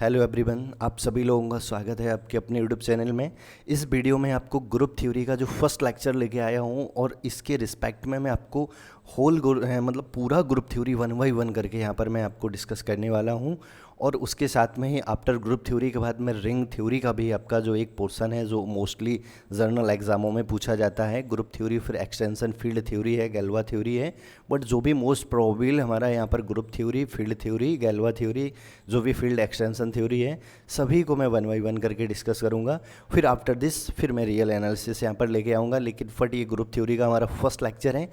Hello everyone, आप सभी लोगों का स्वागत है आपके अपने यूट्यूब चैनल में। इस वीडियो में आपको ग्रुप थ्योरी का जो फर्स्ट लेक्चर लेके आया हूँ और इसके रिस्पेक्ट में मैं आपको मतलब पूरा ग्रुप थ्योरी 1 बाई 1 करके यहाँ पर मैं आपको डिस्कस करने वाला हूँ। और उसके साथ में ही आफ्टर ग्रुप थ्योरी के बाद में रिंग थ्योरी का भी आपका जो एक पोर्शन है जो मोस्टली जर्नल एग्जामों में पूछा जाता है। ग्रुप थ्योरी फिर एक्सटेंशन फील्ड थ्योरी है, गैल्वा थ्योरी है, बट जो भी मोस्ट प्रोबेबल हमारा यहाँ पर group theory, field theory, Galois theory, जो भी फील्ड एक्सटेंशन थ्योरी है, सभी को मैं 1 बाई 1 करके डिस्कस करूँगा। फिर आफ्टर दिस फिर मैं रियल एनालिसिस यहाँ पर लेके आऊँगा। लेकिन फट ये ग्रुप थ्योरी का हमारा फर्स्ट लेक्चर है।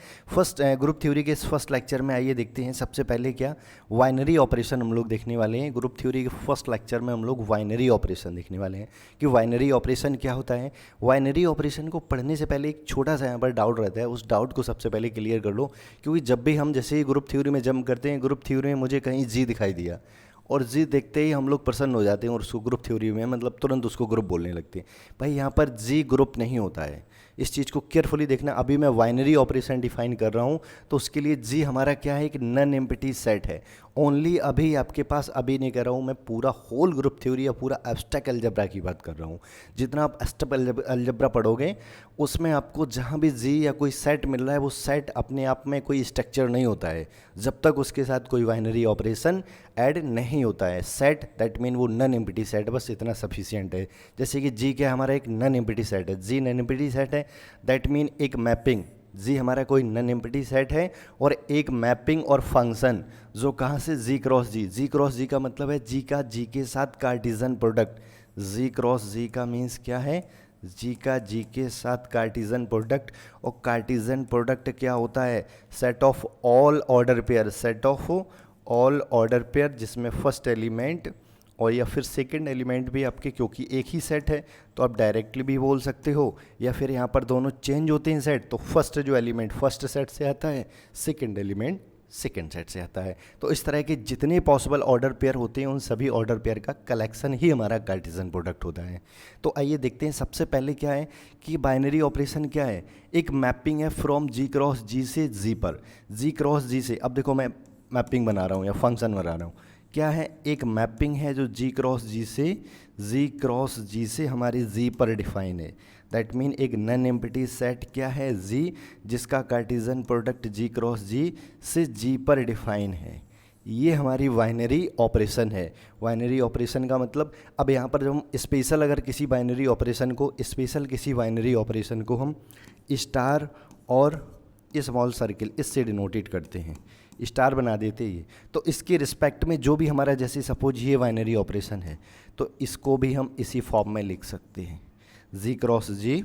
ग्रुप थ्योरी के इस फर्स्ट लेक्चर में आइए देखते हैं सबसे पहले क्या वाइनरी ऑपरेशन हम लोग देखने वाले हैं। ग्रुप थ्योरी के फर्स्ट लेक्चर में हम लोग वाइनरी ऑपरेशन देखने वाले हैं कि वाइनरी ऑपरेशन क्या होता है। वाइनरी ऑपरेशन को पढ़ने से पहले एक छोटा सा यहाँ पर डाउट रहता है, उस डाउट को सबसे पहले क्लियर कर लो। क्योंकि जब भी हम जैसे ही ग्रुप थ्योरी में जंप करते हैं, ग्रुप थ्योरी में मुझे कहीं जी दिखाई दिया और जी देखते ही हम लोग प्रसन्न हो जाते हैं और उसको ग्रुप थ्योरी में मतलब तुरंत उसको ग्रुप बोलने लगते हैं। भाई यहाँ पर जी ग्रुप नहीं होता है, इस चीज़ को केयरफुली देखना। अभी मैं वाइनरी ऑपरेशन डिफाइन कर रहा हूँ तो उसके लिए जी हमारा क्या है, एक नन एम्प्टी सेट है ओनली। अभी आपके पास अभी नहीं कर रहा हूँ मैं, पूरा होल ग्रुप थ्योरी या पूरा एब्स्ट्रैक्ट अलजेब्रा की बात कर रहा हूँ। जितना आप एब्स्ट्रैक्ट अलजेब्रा पढ़ोगे उसमें आपको जहाँ भी जी या कोई सेट मिल रहा है, वो सेट अपने आप में कोई स्ट्रक्चर नहीं होता है जब तक उसके साथ कोई वाइनरी ऑपरेशन ऐड नहीं होता है। सेट दैट मीन वो नन एम्प्टी सेट, बस इतना सफिशियंट है। जैसे कि जी क्या हमारा एक नन एम्प्टी सेट है, जी नन एम्प्टी सेट है, दैट मीन एक मैपिंग। जी हमारा कोई नन एम्प्टी सेट है और एक मैपिंग और फंक्शन जो कहाँ से जी क्रॉस जी। जी क्रॉस जी का मतलब है जी का जी के साथ कार्टिजन प्रोडक्ट। जी क्रॉस जी का मीन्स क्या है, जी का जी के साथ कार्टिजन प्रोडक्ट। और कार्टिजन प्रोडक्ट क्या होता है, set of all order pair, set of all order pair जिसमें फर्स्ट एलिमेंट और या फिर सेकंड एलिमेंट भी आपके, क्योंकि एक ही सेट है तो आप डायरेक्टली भी बोल सकते हो, या फिर यहाँ पर दोनों चेंज होते हैं सेट। तो फर्स्ट जो एलिमेंट फर्स्ट सेट से आता है, सेकंड एलिमेंट सेकंड सेट से आता है। तो इस तरह के जितने पॉसिबल ऑर्डर पेयर होते हैं उन सभी ऑर्डर पेयर का कलेक्शन ही हमारा कार्टेशियन प्रोडक्ट होता है। तो आइए देखते हैं सबसे पहले क्या है कि बाइनरी ऑपरेशन क्या है। एक मैपिंग है फ्रॉम जी क्रॉस जी से जी पर, जी क्रॉस जी से। अब देखो मैं मैपिंग बना रहा हूँ या फंक्शन बना रहा हूँ, क्या है, एक मैपिंग है जो जी क्रॉस जी से हमारी जी पर डिफाइन है। दैट मीन एक नन एम्प्टी सेट क्या है, जी, जिसका कार्टेशियन प्रोडक्ट जी क्रॉस जी से जी पर डिफाइन है। ये हमारी बाइनरी ऑपरेशन है। बाइनरी ऑपरेशन का मतलब, अब यहाँ पर जब हम स्पेशल अगर किसी बाइनरी ऑपरेशन को हम स्टार और स्मॉल सर्किल इससे डिनोटेड करते हैं, स्टार बना देते हैं। तो इसके रिस्पेक्ट में जो भी हमारा, जैसे सपोज ये बाइनरी ऑपरेशन है तो इसको भी हम इसी फॉर्म में लिख सकते हैं, जी क्रॉस जी,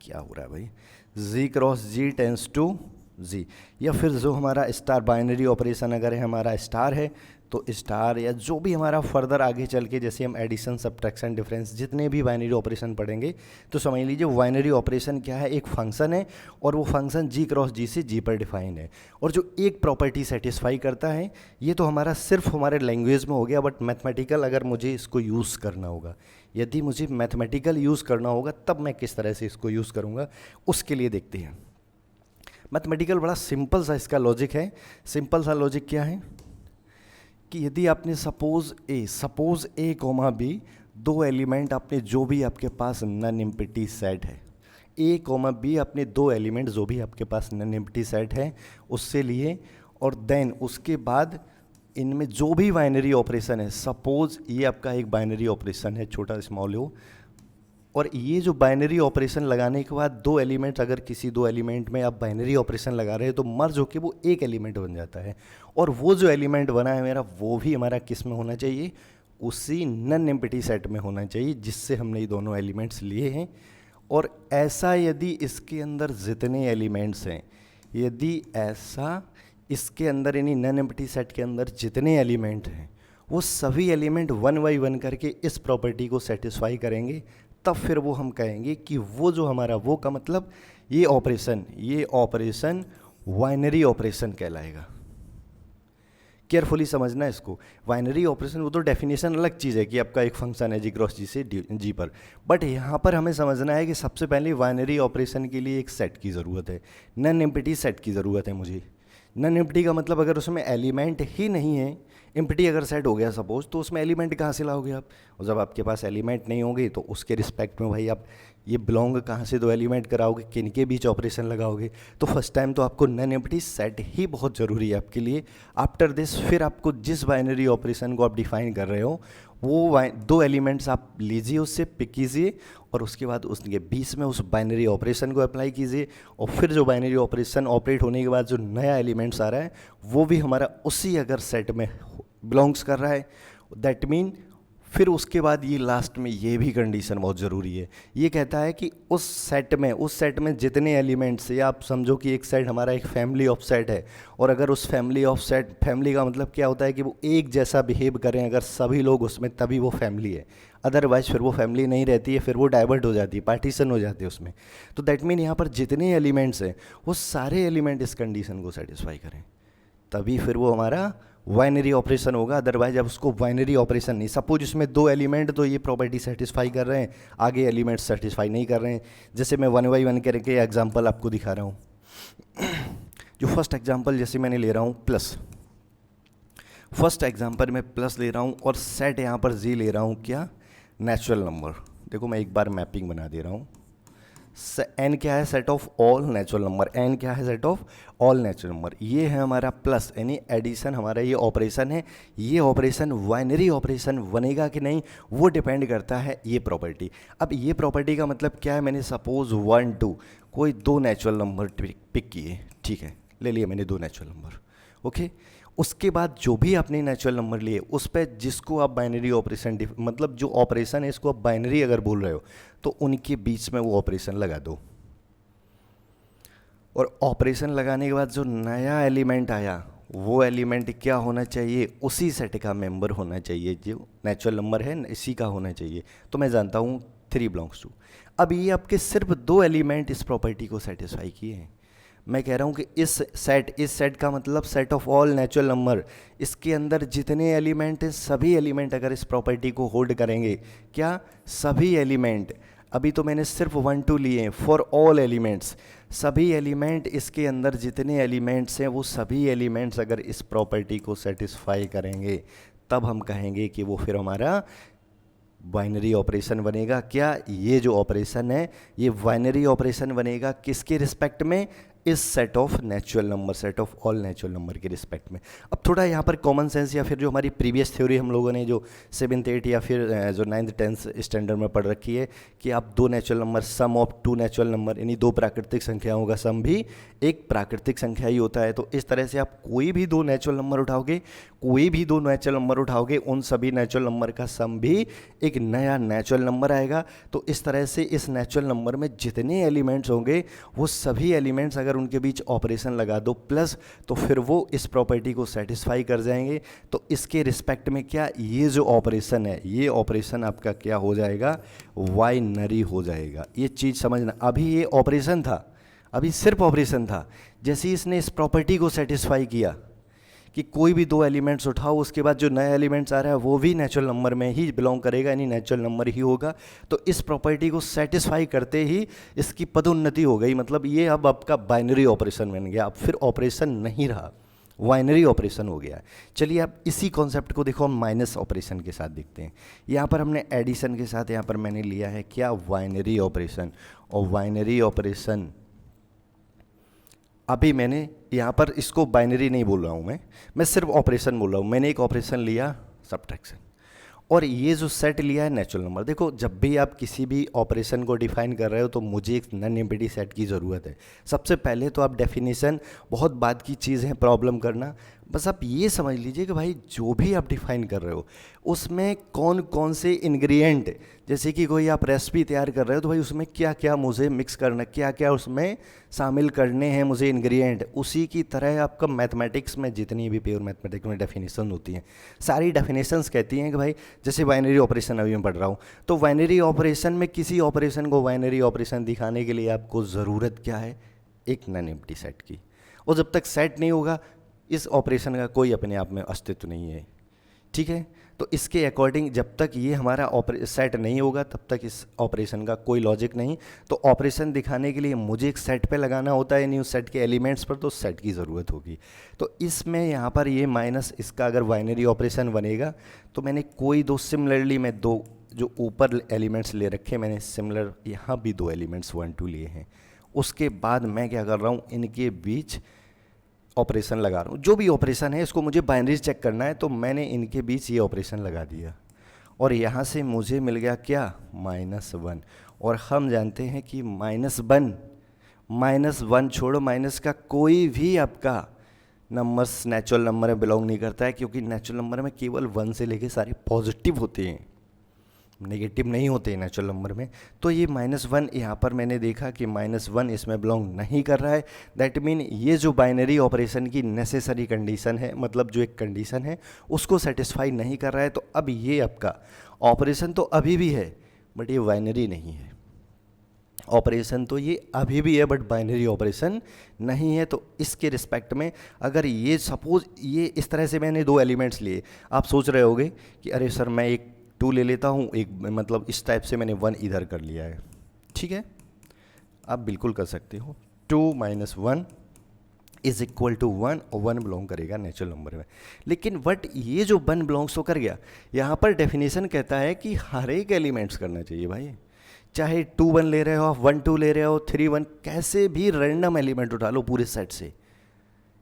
क्या हो रहा है भाई, जी क्रॉस जी टेंस टू जी। या फिर जो हमारा स्टार बाइनरी ऑपरेशन अगर है हमारा स्टार है तो स्टार, या जो भी हमारा फर्दर आगे चल के जैसे हम एडिशन सब्ट्रैक्शन डिफरेंस जितने भी बाइनरी ऑपरेशन पढ़ेंगे तो समझ लीजिए बाइनरी ऑपरेशन क्या है, एक फंक्शन है और वो फंक्शन जी क्रॉस जी से जी पर डिफाइन है और जो एक प्रॉपर्टी सेटिस्फाई करता है। ये तो हमारा सिर्फ हमारे लैंग्वेज में हो गया, बट मैथमेटिकल अगर मुझे इसको यूज़ करना होगा, यदि मुझे मैथमेटिकल यूज़ करना होगा तब मैं किस तरह से इसको यूज़ करूँगा, उसके लिए देखते हैं। मैथमेटिकल बड़ा सिंपल सा इसका लॉजिक है। सिंपल सा लॉजिक क्या है कि यदि आपने सपोज ए कोमा बी, दो एलिमेंट आपने, जो भी आपके पास नन एम्प्टी सेट है, ए कोमा बी अपने दो एलिमेंट जो भी आपके पास नन एम्प्टी सेट है उससे लिए, और देन उसके बाद इनमें जो भी बाइनरी ऑपरेशन है, सपोज ये आपका एक बाइनरी ऑपरेशन है छोटा स्मॉल हो, और ये जो बाइनरी ऑपरेशन लगाने के बाद दो एलिमेंट, अगर किसी दो एलिमेंट में आप बाइनरी ऑपरेशन लगा रहे हैं तो मर्ज होकर वो एक एलिमेंट बन जाता है। और वो जो एलिमेंट बना है मेरा, वो भी हमारा किस में होना चाहिए, उसी नन एम्प्टी सेट में होना चाहिए जिससे हमने ये दोनों एलिमेंट्स लिए हैं। और ऐसा यदि इसके अंदर जितने एलिमेंट्स हैं, यदि ऐसा इसके अंदर यानी नन एम्प्टी सेट के अंदर जितने एलिमेंट हैं वो सभी एलिमेंट 1 बाई 1 करके इस प्रॉपर्टी को सेटिस्फाई करेंगे, तब फिर वो हम कहेंगे कि वो जो हमारा, वो का मतलब ये ऑपरेशन बाइनरी ऑपरेशन कहलाएगा। केयरफुली समझना इसको। बाइनरी ऑपरेशन वो तो डेफिनेशन अलग चीज़ है कि आपका एक फंक्शन है जी क्रॉस जी से जी पर, बट यहाँ पर हमें समझना है कि सबसे पहले बाइनरी ऑपरेशन के लिए एक सेट की ज़रूरत है, नन एम्प्टी सेट की ज़रूरत है मुझे। नन एम्प्टी का मतलब अगर उसमें एलिमेंट ही नहीं है, एम्प्टी अगर सेट हो गया सपोज, तो उसमें एलिमेंट कहाँ से लाओगे आप? और जब आपके पास एलिमेंट नहीं होंगे तो उसके रिस्पेक्ट में भाई आप ये बिलोंग कहाँ से दो एलिमेंट कराओगे, किन के बीच ऑपरेशन लगाओगे? तो फर्स्ट टाइम तो आपको नॉन एम्प्टी सेट ही बहुत ज़रूरी है आपके लिए। आफ्टर दिस फिर आपको जिस बाइनरी ऑपरेशन को आप डिफाइन कर रहे हो वो दो एलिमेंट्स आप लीजिए, उससे पिक कीजिए और उसके बाद उसके बीच में उस बाइनरी ऑपरेशन को अप्लाई कीजिए, और फिर जो बाइनरी ऑपरेशन ऑपरेट होने के बाद जो नया एलिमेंट्स आ रहा है वो भी हमारा उसी अगर सेट में बिलोंग्स कर रहा है, दैट मीन फिर उसके बाद ये लास्ट में ये भी कंडीशन बहुत ज़रूरी है। ये कहता है कि उस सेट में जितने एलिमेंट्स, या आप समझो कि एक सेट हमारा एक फैमिली ऑफ सेट है, और अगर उस फैमिली ऑफ सेट, फैमिली का मतलब क्या होता है कि वो एक जैसा बिहेव करें अगर सभी लोग उसमें, तभी वो फैमिली है। अदरवाइज फिर वो फैमिली नहीं रहती है, फिर वो डाइवर्ट हो जाती है, पार्टीशन हो जाती है उसमें। तो दैट मीन यहाँ पर जितने एलिमेंट्स हैं वो सारे एलिमेंट इस कंडीशन को सेटिस्फाई करें, तभी फिर वो हमारा बाइनरी ऑपरेशन होगा। अदरवाइज अब उसको बाइनरी ऑपरेशन नहीं, सपोज इसमें दो एलिमेंट तो ये प्रॉपर्टी सेटिस्फाई कर रहे हैं, आगे एलिमेंट सेटिस्फाई नहीं कर रहे हैं। जैसे मैं 1 बाई 1 करके एग्जांपल आपको दिखा रहा हूँ। जो फर्स्ट एग्जांपल जैसे मैंने ले रहा हूँ प्लस, फर्स्ट एग्जांपल में प्लस ले रहा हूँ और सेट यहाँ पर जी ले रहा हूँ, क्या? Natural number. देखो मैं एक बार मैपिंग बना दे रहा हूँ। एन क्या है? Set of all natural number. N क्या है? Set of all natural number. ये है हमारा प्लस, यानी एडिशन हमारा ये ऑपरेशन है। ये ऑपरेशन बाइनरी ऑपरेशन बनेगा कि नहीं वो डिपेंड करता है ये प्रॉपर्टी। अब ये प्रॉपर्टी का मतलब क्या है? मैंने सपोज 1 2 कोई दो नेचुरल नंबर पिक किए, ठीक है, ले लिए मैंने दो नेचुरल नंबर, ओके। उसके बाद जो भी आपने नेचुरल नंबर लिए उस पर जिसको आप बाइनरी ऑपरेशन, मतलब जो ऑपरेशन है इसको आप बाइनरी अगर बोल रहे हो तो उनके बीच में वो ऑपरेशन लगा दो, और ऑपरेशन लगाने के बाद जो नया एलिमेंट आया वो एलिमेंट क्या होना चाहिए? उसी सेट का मेंबर होना चाहिए, जो नेचुरल नंबर है इसी का होना चाहिए। तो मैं जानता हूँ 3 बिलोंग्स टू। अब ये आपके सिर्फ दो एलिमेंट इस प्रॉपर्टी को सेटिस्फाई किए हैं। मैं कह रहा हूँ कि इस सेट का मतलब set of all natural number, इसके अंदर जितने एलिमेंट हैं सभी एलिमेंट अगर इस प्रॉपर्टी को होल्ड करेंगे, क्या? सभी एलिमेंट। अभी तो मैंने सिर्फ 1 2 लिए हैं, फॉर ऑल एलिमेंट्स, सभी एलिमेंट, इसके अंदर जितने एलिमेंट्स हैं वो सभी एलिमेंट्स अगर इस प्रॉपर्टी को सेटिस्फाई करेंगे, तब हम कहेंगे कि वो फिर हमारा बाइनरी ऑपरेशन बनेगा। क्या? ये जो ऑपरेशन है ये बाइनरी ऑपरेशन बनेगा किसके रिस्पेक्ट में? इस set of natural number, set of all natural number के रिस्पेक्ट में। अब थोड़ा यहाँ पर कॉमन सेंस, या फिर जो हमारी प्रीवियस थ्योरी हम लोगों ने जो 7th 8th या फिर जो 9th 10th स्टैंडर्ड में पढ़ रखी है कि आप दो natural number, sum of 2 natural number, यानी दो प्राकृतिक संख्याओं का सम भी एक प्राकृतिक संख्या ही होता है। तो इस तरह से आप कोई भी दो नेचुरल नंबर उठाओगे, कोई भी दो नेचुरल नंबर उठाओगे, उन सभी नेचुरल नंबर का सम भी एक नया नेचुरल नंबर आएगा। तो इस तरह से इस नेचुरल नंबर में जितने एलिमेंट्स होंगे वो सभी एलिमेंट्स अगर उनके बीच ऑपरेशन लगा दो प्लस, तो फिर वो इस प्रॉपर्टी को सेटिस्फाई कर जाएंगे। तो इसके रिस्पेक्ट में क्या? ये जो ऑपरेशन है ये ऑपरेशन आपका क्या हो जाएगा? बाइनरी हो जाएगा। ये चीज़ समझना। अभी ये ऑपरेशन था, अभी सिर्फ ऑपरेशन था। जैसे ही इसने इस प्रॉपर्टी को सेटिस्फाई किया कि कोई भी दो एलिमेंट्स उठाओ, उसके बाद जो नया एलिमेंट्स आ रहा है वो भी नेचुरल नंबर में ही बिलोंग करेगा, यानी नेचुरल नंबर ही होगा। तो इस प्रॉपर्टी को सेटिस्फाई करते ही इसकी पदोन्नति हो गई, मतलब ये अब आपका बाइनरी ऑपरेशन बन गया। अब फिर ऑपरेशन नहीं रहा, बाइनरी ऑपरेशन हो गया। चलिए आप इसी कॉन्सेप्ट को देखो हम माइनस ऑपरेशन के साथ देखते हैं। यहाँ पर हमने एडिशन के साथ यहाँ पर मैंने लिया है क्या? Binary operation. और बाइनरी ऑपरेशन अभी मैंने यहाँ पर इसको बाइनरी नहीं बोल रहा हूँ, मैं सिर्फ ऑपरेशन बोल रहा हूँ। मैंने एक ऑपरेशन लिया सब्ट्रैक्शन, और ये जो सेट लिया है नेचुरल नंबर। देखो जब भी आप किसी भी ऑपरेशन को डिफाइन कर रहे हो तो मुझे एक नॉन एम्प्टी सेट की ज़रूरत है। सबसे पहले तो आप डेफिनेशन बहुत बाद की चीज़ है प्रॉब्लम करना, बस आप ये समझ लीजिए कि भाई जो भी आप डिफाइन कर रहे हो उसमें कौन कौन से इंग्रेडिएंट, जैसे कि कोई आप रेसिपी तैयार कर रहे हो तो भाई उसमें क्या क्या मुझे मिक्स करना, क्या क्या उसमें शामिल करने हैं मुझे इंग्रेडिएंट। उसी की तरह आपका मैथमेटिक्स में जितनी भी प्योर मैथमेटिक्स में डेफिनेशन होती हैं, सारी डेफिनेशंस कहती हैं कि भाई जैसे बाइनरी ऑपरेशन अभी मैं पढ़ रहा हूँ, तो बाइनरी ऑपरेशन में किसी ऑपरेशन को बाइनरी ऑपरेशन दिखाने के लिए आपको ज़रूरत क्या है? एक नॉन एम्प्टी सेट की। और जब तक सेट नहीं होगा इस ऑपरेशन का कोई अपने आप में अस्तित्व नहीं है। ठीक है। तो इसके अकॉर्डिंग जब तक ये हमारा सेट नहीं होगा तब तक इस ऑपरेशन का कोई लॉजिक नहीं। तो ऑपरेशन दिखाने के लिए मुझे एक सेट पे लगाना होता है, नहीं उस सेट के एलिमेंट्स पर, तो सेट की ज़रूरत होगी। तो इसमें यहाँ पर ये माइनस इसका अगर बाइनरी ऑपरेशन बनेगा तो मैंने कोई दो, सिमिलरली मैं दो जो ऊपर एलिमेंट्स ले रखे मैंने, सिमिलर यहाँ भी दो एलिमेंट्स 1 2 लिए हैं। उसके बाद मैं क्या कर रहा हूँ, इनके बीच ऑपरेशन लगा रहा हूँ। जो भी ऑपरेशन है इसको मुझे बाइनरी चेक करना है, तो मैंने इनके बीच ये ऑपरेशन लगा दिया और यहाँ से मुझे मिल गया क्या, -1। और हम जानते हैं कि -1 छोड़ो, माइनस का कोई भी आपका नंबर्स नेचुरल नंबर में बिलोंग नहीं करता है, क्योंकि नेचुरल नंबर में केवल 1 से लेके सारे पॉजिटिव होते हैं, नेगेटिव नहीं होते नेचुरल नंबर में। तो ये -1 यहाँ पर मैंने देखा कि -1 इसमें बिलोंग नहीं कर रहा है। दैट मीन ये जो बाइनरी ऑपरेशन की नेसेसरी कंडीशन है, मतलब जो एक कंडीशन है उसको सेटिस्फाई नहीं कर रहा है। तो अब ये आपका ऑपरेशन तो अभी भी है बट ये बाइनरी नहीं है। ऑपरेशन तो ये अभी भी है बट बाइनरी ऑपरेशन नहीं है। तो इसके रिस्पेक्ट में अगर ये सपोज ये इस तरह से मैंने दो एलिमेंट्स लिए, आप सोच रहे होगे कि अरे सर मैं एक 2 ले लेता हूँ, एक मतलब इस टाइप से मैंने 1 इधर कर लिया है। ठीक है, आप बिल्कुल कर सकते हो। 2 - 1 इज इक्वल टू 1 और 1 बिलोंग करेगा नेचुरल नंबर में। लेकिन बट ये जो 1 बिलोंग्स तो कर गया, यहाँ पर डेफिनेशन कहता है कि हर एक एलिमेंट्स करना चाहिए भाई। चाहे 2 1 ले रहे हो, आप 1 2 ले रहे हो, 3 1, कैसे भी रैंडम एलिमेंट उठा लो पूरे सेट से।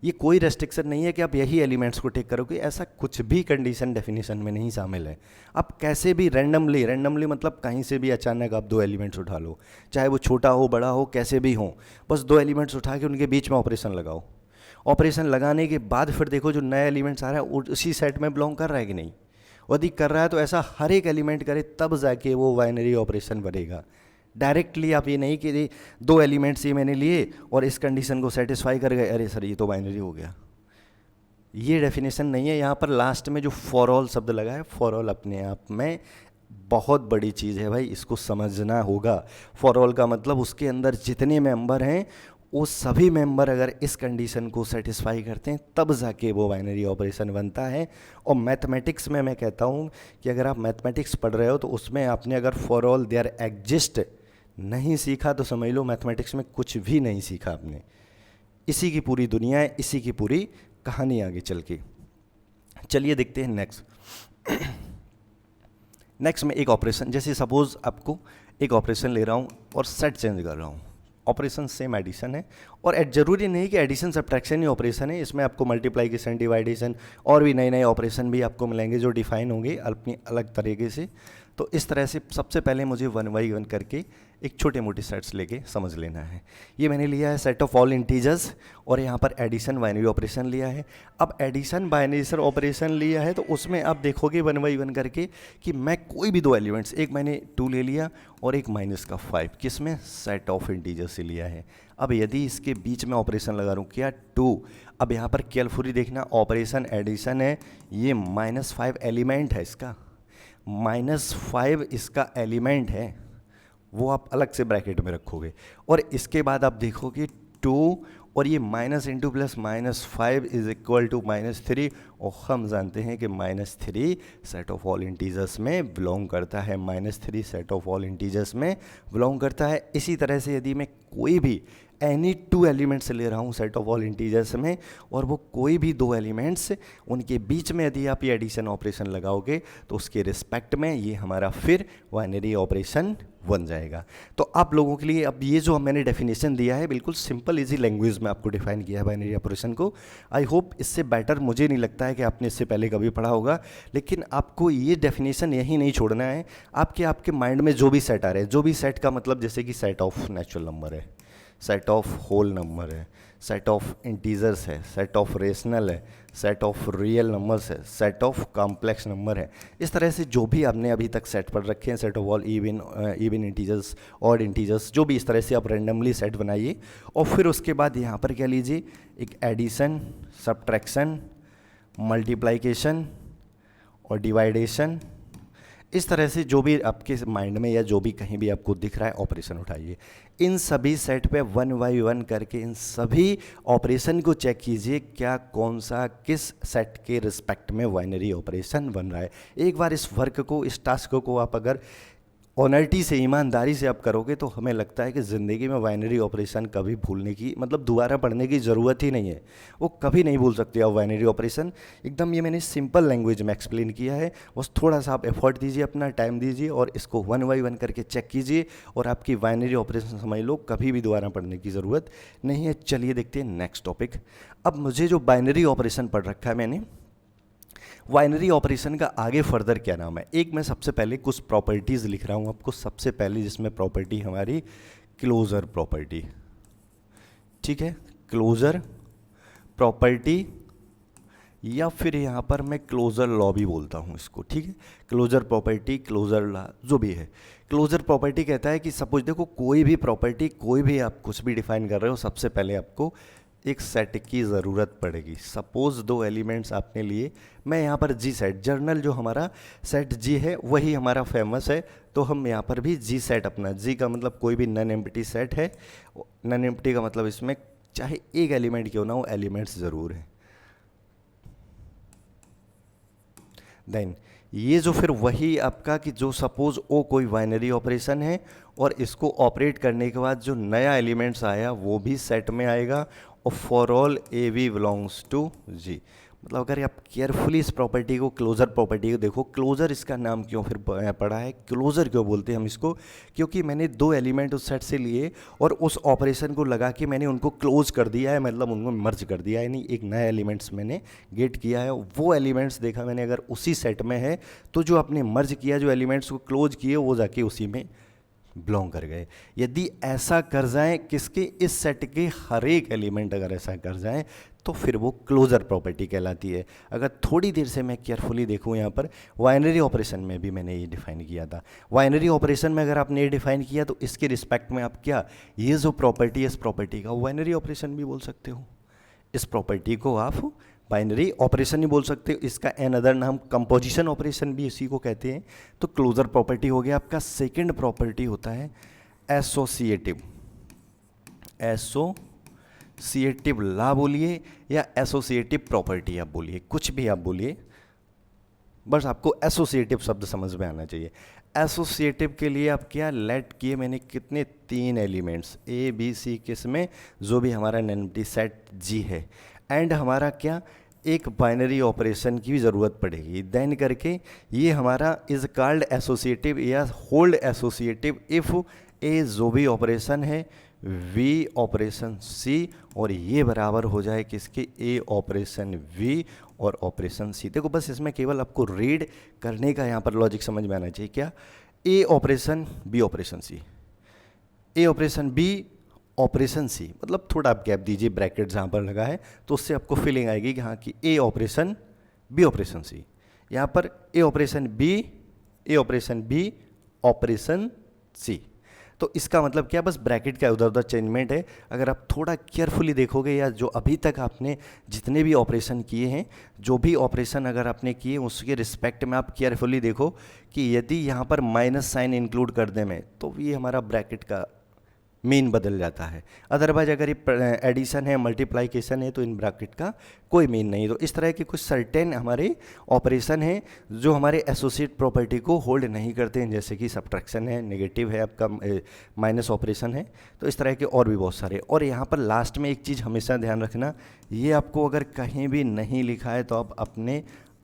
ये कोई रेस्ट्रिक्शन नहीं है कि आप यही एलिमेंट्स को टेक करोगे, ऐसा कुछ भी कंडीशन डेफिनेशन में नहीं शामिल है। आप कैसे भी रैंडमली मतलब कहीं से भी अचानक आप 2 एलिमेंट्स उठा लो, चाहे वो छोटा हो बड़ा हो कैसे भी हो, बस 2 एलिमेंट्स उठा के उनके बीच में ऑपरेशन लगाओ। ऑपरेशन लगाने के बाद फिर देखो जो नया एलिमेंट्स आ रहा है उसी सेट में बिलोंग कर रहा है कि नहीं। यदि कर रहा है तो ऐसा हर एक एलिमेंट करे तब जाके वो बाइनरी ऑपरेशन बनेगा। डायरेक्टली आप ये नहीं कि 2 एलिमेंट्स ये मैंने लिए और इस कंडीशन को सेटिस्फाई कर गए, अरे सर ये तो बाइनरी हो गया। ये डेफिनेशन नहीं है। यहाँ पर लास्ट में जो फॉर ऑल शब्द लगा है, फॉर ऑल अपने आप में बहुत बड़ी चीज़ है भाई, इसको समझना होगा। फॉर ऑल का मतलब उसके अंदर जितने मेंबर हैं वो सभी मेंबर अगर इस कंडीशन को सेटिस्फाई करते हैं तब जाके वो बाइनरी ऑपरेशन बनता है। और मैथमेटिक्स में मैं कहता हूँ कि अगर आप मैथमेटिक्स पढ़ रहे हो तो उसमें आपने अगर फॉर ऑल देयर एग्जिस्ट नहीं सीखा तो समझ लो मैथमेटिक्स में कुछ भी नहीं सीखा आपने। इसी की पूरी दुनिया है, इसी की पूरी कहानी आगे चल के। चलिए देखते हैं नेक्स्ट में एक ऑपरेशन, जैसे सपोज आपको एक ऑपरेशन ले रहा हूँ और सेट चेंज कर रहा हूँ। ऑपरेशन सेम एडिशन है और जरूरी नहीं कि एडिशन सब्ट्रैक्शन ही ऑपरेशन है, इसमें आपको मल्टीप्लिकेशन डिवाइडेशन और भी नए नए ऑपरेशन भी आपको मिलेंगे जो डिफाइन होंगे अपनी अलग तरीके से। तो इस तरह से सबसे पहले मुझे 1 बाई 1 करके एक छोटे मोटे सेट्स लेके समझ लेना है। ये मैंने लिया है सेट ऑफ ऑल इंटीजर्स और यहाँ पर एडिशन बाइनरी ऑपरेशन लिया है। अब एडिशन बाइनरी ऑपरेशन लिया है तो उसमें आप देखोगे 1 बाई 1 करके कि मैं कोई भी 2 एलिमेंट्स, एक मैंने 2 ले लिया और एक -5, किस में, सेट ऑफ इंटीजर्स से लिया है। अब यदि इसके बीच में ऑपरेशन लगा दूँ क्या, 2, अब यहाँ पर केयरफुली देखना, ऑपरेशन एडिशन है, ये -5 एलिमेंट है इसका, -5 इसका एलिमेंट है, वो आप अलग से ब्रैकेट में रखोगे। और इसके बाद आप देखोगे 2 और ये minus into plus -5 is equal to -3 और हम जानते हैं कि -3 सेट ऑफ ऑल इंटीजर्स में बिलोंग करता है, -3 सेट ऑफ ऑल इंटीजर्स में बिलोंग करता है। इसी तरह से यदि मैं कोई भी एनी 2 एलिमेंट्स ले रहा हूँ सेट ऑफ ऑल इंटीजर्स में और वो कोई भी 2 एलिमेंट्स, उनके बीच में यदि आप ये एडिशन ऑपरेशन लगाओगे तो उसके रिस्पेक्ट में ये हमारा फिर बाइनरी ऑपरेशन बन जाएगा। तो आप लोगों के लिए अब ये जो मैंने डेफिनेशन दिया है बिल्कुल सिंपल इजी लैंग्वेज में आपको डिफाइन किया है बाइनरी ऑपरेशन को। आई होप इससे बेटर मुझे नहीं लगता है कि आपने इससे पहले कभी पढ़ा होगा, लेकिन आपको ये डेफिनेशन यही नहीं छोड़ना है। आपके माइंड में जो भी सेट आ रहे हैं, जो भी सेट का मतलब जैसे कि सेट ऑफ नेचुरल नंबर है, सेट ऑफ होल नंबर है, सेट ऑफ इंटीजर्स है, सेट ऑफ रेशनल है, सेट ऑफ रियल नंबर्स है, सेट ऑफ कॉम्प्लेक्स नंबर है, इस तरह से जो भी आपने अभी तक सेट पढ़ रखे हैं, set of all even integers, odd integers, जो भी इस तरह से आप रैंडमली सेट बनाइए। और फिर उसके बाद यहाँ पर क्या लीजिए, एक एडिशन, सब्ट्रैक्शन, मल्टीप्लिकेशन और डिवाइडेशन, इस तरह से जो भी आपके माइंड में या जो भी कहीं भी आपको दिख रहा है ऑपरेशन उठाइए, इन सभी सेट पे वन बाई वन करके इन सभी ऑपरेशन को चेक कीजिए क्या कौन सा किस सेट के रिस्पेक्ट में बाइनरी ऑपरेशन बन रहा है। एक बार इस वर्क को, इस टास्क को आप अगर ऑनेस्टी से, ईमानदारी से आप करोगे तो हमें लगता है कि ज़िंदगी में बाइनरी ऑपरेशन कभी भूलने की, मतलब दोबारा पढ़ने की ज़रूरत ही नहीं है। वो कभी नहीं भूल सकते आप बाइनरी ऑपरेशन। एकदम ये मैंने सिंपल लैंग्वेज में एक्सप्लेन किया है, बस थोड़ा सा आप एफर्ट दीजिए, अपना टाइम दीजिए और इसको वन बाई वन करके चेक कीजिए और आपकी बाइनरी ऑपरेशन समझ लो कभी भी दोबारा पढ़ने की ज़रूरत नहीं है। चलिए देखते हैं नेक्स्ट टॉपिक। अब मुझे जो बाइनरी ऑपरेशन पढ़ रखा है मैंने, बाइनरी ऑपरेशन का आगे फर्दर क्या नाम है। एक मैं सबसे पहले कुछ प्रॉपर्टीज़ लिख रहा हूँ आपको, सबसे पहले जिसमें प्रॉपर्टी हमारी क्लोजर प्रॉपर्टी, ठीक है, क्लोजर प्रॉपर्टी या फिर यहाँ पर मैं क्लोजर लॉ भी बोलता हूँ इसको, ठीक है, क्लोजर प्रॉपर्टी, क्लोजर लॉ जो भी है। क्लोजर प्रॉपर्टी कहता है कि सपोज देखो कोई भी प्रॉपर्टी, कोई भी आप कुछ भी डिफाइन कर रहे हो, सबसे पहले आपको एक सेट की ज़रूरत पड़ेगी। सपोज दो एलिमेंट्स आपने लिए, मैं यहाँ पर जी सेट, जर्नल जो हमारा सेट जी है वही हमारा फेमस है, तो हम यहाँ पर भी जी सेट, अपना जी का मतलब कोई भी नन एम्प्टी सेट है। नन एम्प्टी का मतलब इसमें चाहे एक एलिमेंट क्यों ना हो, एलिमेंट्स ज़रूर है। देन ये जो फिर वही आपका कि जो सपोज ओ कोई बाइनरी ऑपरेशन है और इसको ऑपरेट करने के बाद जो नया एलिमेंट्स आया वो भी सेट में आएगा और for all a v belongs to G. मतलब अगर आप केयरफुली इस प्रॉपर्टी को, क्लोजर प्रॉपर्टी को देखो, क्लोजर इसका नाम क्यों फिर पड़ा है, क्लोजर क्यों बोलते हैं हम इसको, क्योंकि मैंने दो एलिमेंट उस सेट से लिए और उस ऑपरेशन को लगा के मैंने उनको क्लोज कर दिया है, मतलब उनको मर्ज कर दिया है, यानी एक नया एलिमेंट्स मैंने गेट किया है। वो एलिमेंट्स देखा मैंने अगर उसी सेट में है तो जो आपने मर्ज किया, जो एलिमेंट्स को क्लोज किए वो जाके उसी में बिलोंग कर गए। यदि ऐसा कर जाएं, किसके, इस सेट के हर एक एलिमेंट अगर ऐसा कर जाएं तो फिर वो क्लोजर प्रॉपर्टी कहलाती है। अगर थोड़ी देर से मैं केयरफुली देखूं, यहाँ पर बाइनरी ऑपरेशन में भी मैंने ये डिफाइन किया था। बाइनरी ऑपरेशन में अगर आपने ये डिफाइन किया तो इसके रिस्पेक्ट में आप क्या, ये जो प्रॉपर्टी है इस प्रॉपर्टी का बाइनरी ऑपरेशन भी बोल सकते हो। इस प्रॉपर्टी को आप बाइनरी ऑपरेशन ही बोल सकते हो, इसका एन अदर नाम कंपोजिशन ऑपरेशन भी इसी को कहते हैं। तो क्लोजर प्रॉपर्टी हो गया आपका। सेकंड प्रॉपर्टी होता है एसोसिएटिव, एसोसिएटिव लॉ बोलिए या एसोसिएटिव प्रॉपर्टी आप बोलिए, कुछ भी आप बोलिए, बस आपको एसोसिएटिव शब्द समझ में आना चाहिए। एसोसिएटिव के लिए आप क्या लेट किए मैंने, कितने, तीन एलिमेंट्स ए बी सी, किस में, जो भी हमारा एम्प्टी सेट जी है, एंड हमारा क्या, एक बाइनरी ऑपरेशन की भी ज़रूरत पड़ेगी। देन करके ये हमारा इज कॉल्ड एसोसिएटिव या होल्ड एसोसिएटिव इफ़ ए जो भी ऑपरेशन है वी ऑपरेशन सी और ये बराबर हो जाए किसके, ए ऑपरेशन वी और ऑपरेशन सी। देखो बस इसमें केवल आपको रीड करने का यहाँ पर लॉजिक समझ में आना चाहिए। क्या, ए ऑपरेशन बी ऑपरेशन सी, ए ऑपरेशन बी ऑपरेशन सी, मतलब थोड़ा आप गैप दीजिए, ब्रैकेट जहाँ पर लगा है तो उससे आपको फीलिंग आएगी कि हाँ कि ए ऑपरेशन बी ऑपरेशन सी। यहाँ पर ए ऑपरेशन बी, ए ऑपरेशन बी ऑपरेशन सी, तो इसका मतलब क्या, बस ब्रैकेट का उधर उधर चेंजमेंट है। अगर आप थोड़ा केयरफुली देखोगे या जो अभी तक आपने जितने भी ऑपरेशन किए हैं, जो भी ऑपरेशन अगर आपने किए उसके रिस्पेक्ट में आप केयरफुली देखो कि यदि यहाँ पर माइनस साइन इंक्लूड कर दें मैं, तो ये हमारा ब्रैकेट का मीन बदल जाता है। अदरवाइज अगर ये एडिशन है, मल्टीप्लाइकेशन है, तो इन ब्रैकेट का कोई मीन नहीं। तो इस तरह के कुछ सर्टेन हमारे ऑपरेशन हैं जो हमारे एसोसिएट प्रॉपर्टी को होल्ड नहीं करते हैं, जैसे कि सब्ट्रैक्शन है, नेगेटिव है आपका, माइनस ऑपरेशन है, तो इस तरह के और भी बहुत सारे। और यहाँ पर लास्ट में एक चीज़ हमेशा ध्यान रखना, ये आपको अगर कहीं भी नहीं लिखा है तो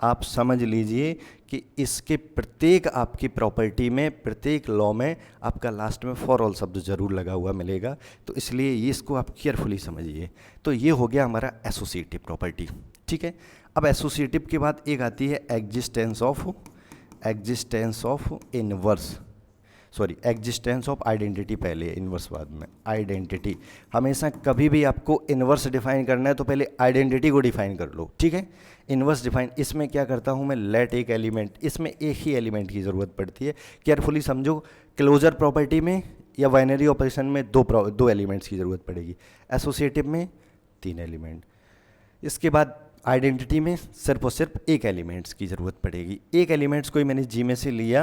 आप समझ लीजिए कि इसके प्रत्येक आपकी प्रॉपर्टी में, प्रत्येक लॉ में आपका लास्ट में फॉर ऑल शब्द जरूर लगा हुआ मिलेगा, तो इसलिए ये इसको आप केयरफुली समझिए। तो ये हो गया हमारा एसोसिएटिव प्रॉपर्टी, ठीक है। अब एसोसिएटिव के बाद एक आती है existence of inverse, sorry existence of identity पहले, इनवर्स बाद में। आइडेंटिटी, हमेशा कभी भी आपको इनवर्स डिफाइन करना है तो पहले आइडेंटिटी को डिफाइन कर लो, ठीक है। इनवर्स डिफाइन, इसमें क्या करता हूँ मैं, लेट एक एलिमेंट, इसमें एक ही एलिमेंट की ज़रूरत पड़ती है, केयरफुली समझो। क्लोजर प्रॉपर्टी में या बाइनरी ऑपरेशन में दो एलिमेंट्स की ज़रूरत पड़ेगी, एसोसिएटिव में तीन एलिमेंट। इसके बाद आइडेंटिटी में सिर्फ और सिर्फ एक एलिमेंट्स की ज़रूरत पड़ेगी। एक एलिमेंट्स कोई मैंने जी में से लिया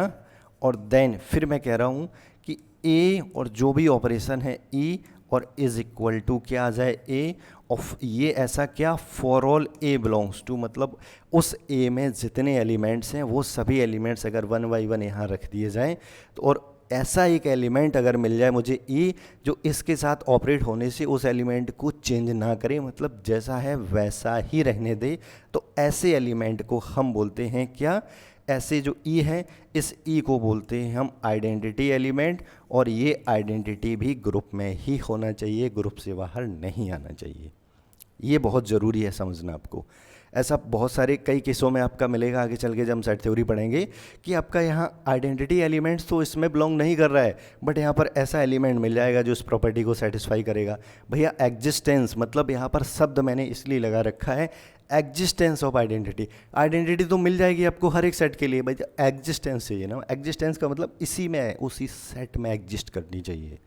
और देन फिर मैं कह रहा हूँ कि ए और जो भी ऑपरेशन है ई और इज इक्वल टू क्या आ जाए ए ऑफ ये ऐसा क्या for all A belongs to, मतलब उस ए में जितने एलिमेंट्स हैं वो सभी एलिमेंट्स अगर वन बाई वन यहाँ रख दिए जाएँ तो और ऐसा एक एलिमेंट अगर मिल जाए मुझे ई जो इसके साथ ऑपरेट होने से उस एलिमेंट को चेंज ना करे, मतलब जैसा है वैसा ही रहने दे, तो ऐसे एलिमेंट को हम बोलते हैं क्या, ऐसे जो ई है इस ई को बोलते हैं हम आइडेंटिटी एलिमेंट। और ये आइडेंटिटी भी ग्रुप में ही होना चाहिए, ग्रुप से बाहर नहीं आना चाहिए। ये बहुत ज़रूरी है समझना आपको। ऐसा बहुत सारे कई केसों में आपका मिलेगा आगे चल के जब हम सेट थ्योरी पढ़ेंगे कि आपका यहाँ आइडेंटिटी एलिमेंट्स तो इसमें बिलोंग नहीं कर रहा है, बट यहाँ पर ऐसा एलिमेंट मिल जाएगा जो इस प्रॉपर्टी को सेटिस्फाई करेगा। भैया एग्जिस्टेंस मतलब यहाँ पर शब्द मैंने इसलिए लगा रखा है एग्जिस्टेंस ऑफ आइडेंटिटी। आइडेंटिटी तो मिल जाएगी आपको हर एक सेट के लिए, भाई एग्जिस्टेंस चाहिए ना। एग्जिस्टेंस का मतलब इसी में उसी सेट में एग्जिस्ट करनी चाहिए।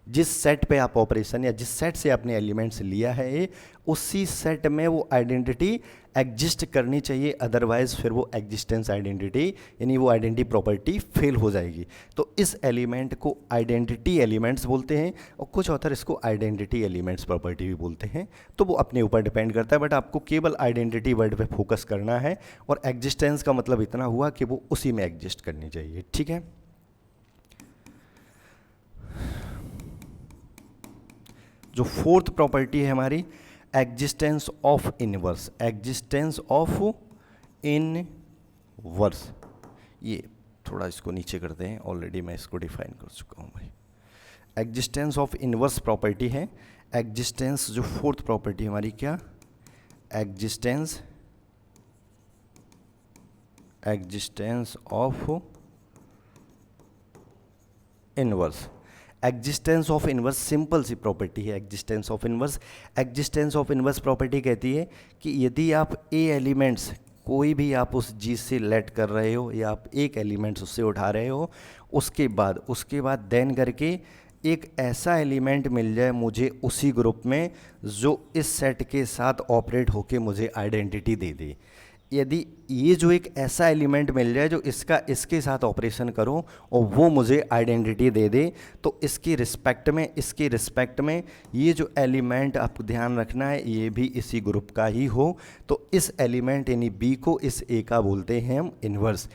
जिस सेट पे आप ऑपरेशन या जिस सेट से आपने एलिमेंट्स लिया है उसी सेट में वो आइडेंटिटी एग्जिस्ट करनी चाहिए, अदरवाइज फिर वो एग्जिस्टेंस आइडेंटिटी यानी वो आइडेंटिटी प्रॉपर्टी फेल हो जाएगी। तो इस एलिमेंट को आइडेंटिटी एलिमेंट्स बोलते हैं और कुछ ऑथर इसको आइडेंटिटी एलिमेंट्स प्रॉपर्टी भी बोलते हैं, तो वो अपने ऊपर डिपेंड करता है। बट आपको केवल आइडेंटिटी वर्ड पे फोकस करना है और एग्जिस्टेंस का मतलब इतना हुआ कि वो उसी में एग्जिस्ट करनी चाहिए, ठीक है। जो फोर्थ प्रॉपर्टी है हमारी existence of inverse, existence of inverse, ये थोड़ा इसको नीचे करते हैं, ऑलरेडी मैं इसको डिफाइन कर चुका हूँ भाई। एग्जिस्टेंस ऑफ इनवर्स प्रॉपर्टी है। एग्जिस्टेंस जो फोर्थ प्रॉपर्टी हमारी क्या, existence of inverse. Existence of inverse simple सी प्रॉपर्टी है। एग्जिस्टेंस ऑफ इनवर्स प्रॉपर्टी कहती है कि यदि आप ए एलिमेंट्स कोई भी आप उस जी से लेट कर रहे हो या आप एक एलिमेंट्स उससे उठा रहे हो, उसके बाद देन करके एक ऐसा एलिमेंट मिल जाए मुझे उसी ग्रुप में जो इस सेट के साथ ऑपरेट होके मुझे आइडेंटिटी दे दे। यदि ये जो एक ऐसा एलिमेंट मिल जाए जो इसके साथ ऑपरेशन करो और वो मुझे आइडेंटिटी दे दे, तो इसके रिस्पेक्ट में ये जो एलिमेंट आपको ध्यान रखना है ये भी इसी ग्रुप का ही हो। तो इस एलिमेंट यानी बी को इस ए का बोलते हैं हम इन्वर्स।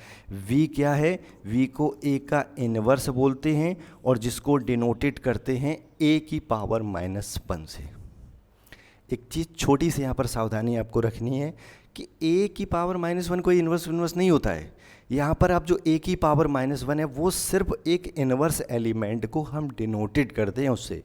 वी क्या है, वी को ए का इन्वर्स बोलते हैं और जिसको डिनोटेड करते हैं ए की पावर -1 से। एक चीज़ छोटी सी यहाँ पर सावधानी आपको रखनी है कि a की पावर -1 कोई इन्वर्स नहीं होता है। यहाँ पर आप जो a की पावर -1 है वो सिर्फ एक इन्वर्स एलिमेंट को हम डिनोटेड करते हैं उससे।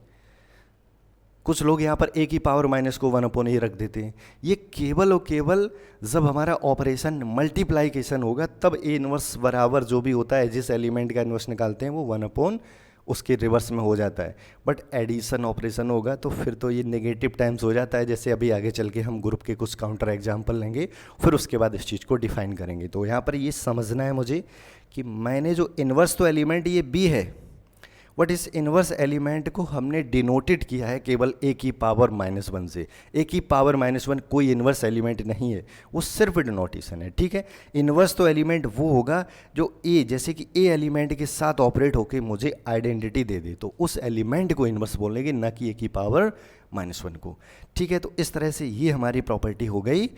कुछ लोग यहाँ पर a की पावर माइनस को 1/a रख देते हैं। ये केवल और केवल जब हमारा ऑपरेशन मल्टीप्लाइकेशन होगा तब a इन्वर्स बराबर जो भी होता है, जिस एलिमेंट का इन्वर्स निकालते हैं वो 1/ उसके रिवर्स में हो जाता है। बट एडिशन ऑपरेशन होगा तो फिर तो ये नेगेटिव टाइम्स हो जाता है, जैसे अभी आगे चल के हम ग्रुप के कुछ काउंटर एग्जाम्पल लेंगे, फिर उसके बाद इस चीज़ को डिफाइन करेंगे। तो यहाँ पर ये समझना है मुझे कि मैंने जो इन्वर्स तो एलिमेंट ये बी है, बट इस इन्वर्स एलिमेंट को हमने डिनोटेड किया है केवल a की पावर -1 से। a की पावर -1 कोई इन्वर्स एलिमेंट नहीं है, वो सिर्फ डिनोटेशन है, ठीक है। इन्वर्स तो एलिमेंट वो होगा जो a, जैसे कि a एलिमेंट के साथ ऑपरेट होके मुझे आइडेंटिटी दे दे, तो उस एलिमेंट को इन्वर्स बोलेंगे, ना कि a की पावर -1 को, ठीक है। तो इस तरह से ये हमारी प्रॉपर्टी हो गई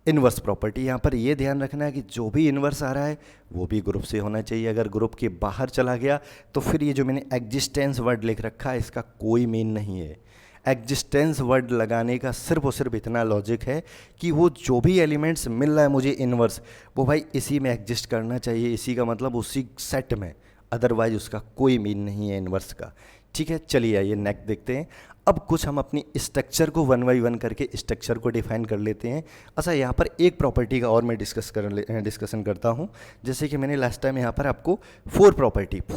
इन्वर्स प्रॉपर्टी। यहाँ पर ये ध्यान रखना है कि जो भी इन्वर्स आ रहा है वो भी ग्रुप से होना चाहिए। अगर ग्रुप के बाहर चला गया तो फिर ये जो मैंने एग्जिस्टेंस वर्ड लिख रखा है इसका कोई मीन नहीं है। एग्जिस्टेंस वर्ड लगाने का सिर्फ और सिर्फ इतना लॉजिक है कि वो जो भी एलिमेंट्स मिल रहा है मुझे इन्वर्स, वो भाई इसी में एग्जिस्ट करना चाहिए, इसी का मतलब उसी सेट में, अदरवाइज उसका कोई मीन नहीं है इन्वर्स का, ठीक है। चलिए आइए नेक्स्ट देखते हैं। अब कुछ हम अपनी स्ट्रक्चर को 1 बाई 1 करके स्ट्रक्चर को डिफाइन कर लेते हैं। अच्छा, यहाँ पर एक प्रॉपर्टी का और मैं डिस्कशन करता हूँ। जैसे कि मैंने लास्ट टाइम यहाँ पर आपको 4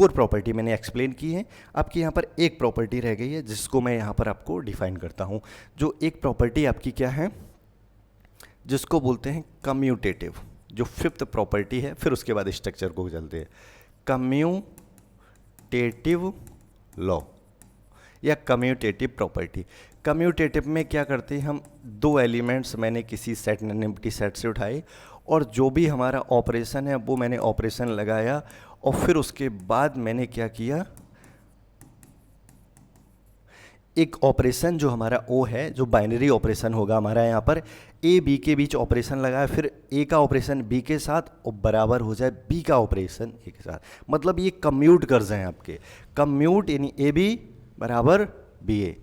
प्रॉपर्टी मैंने एक्सप्लेन की है। आपकी यहाँ पर एक प्रॉपर्टी रह गई है जिसको मैं यहाँ पर आपको डिफाइन करता हूँ। जो एक प्रॉपर्टी आपकी क्या है, जिसको बोलते हैं कम्यूटेटिव, जो 5th प्रॉपर्टी है। फिर उसके बाद स्ट्रक्चर को चलते हैं। कम्यूटेटिव लॉ, या कम्यूटेटिव प्रॉपर्टी। कम्यूटेटिव में क्या करते हैं हम, दो एलिमेंट्स मैंने किसी सेट नॉन एम्प्टी सेट से उठाए और जो भी हमारा ऑपरेशन है वो मैंने ऑपरेशन लगाया और फिर उसके बाद मैंने क्या किया, एक ऑपरेशन जो हमारा ओ है, जो बाइनरी ऑपरेशन होगा हमारा यहाँ पर ए बी के बीच ऑपरेशन लगाया, फिर ए का ऑपरेशन बी के साथ और बराबर हो जाए बी का ऑपरेशन ए के साथ। मतलब ये कम्यूट कर जाए आपके, कम्यूट यानी ए बी बराबर बी ए,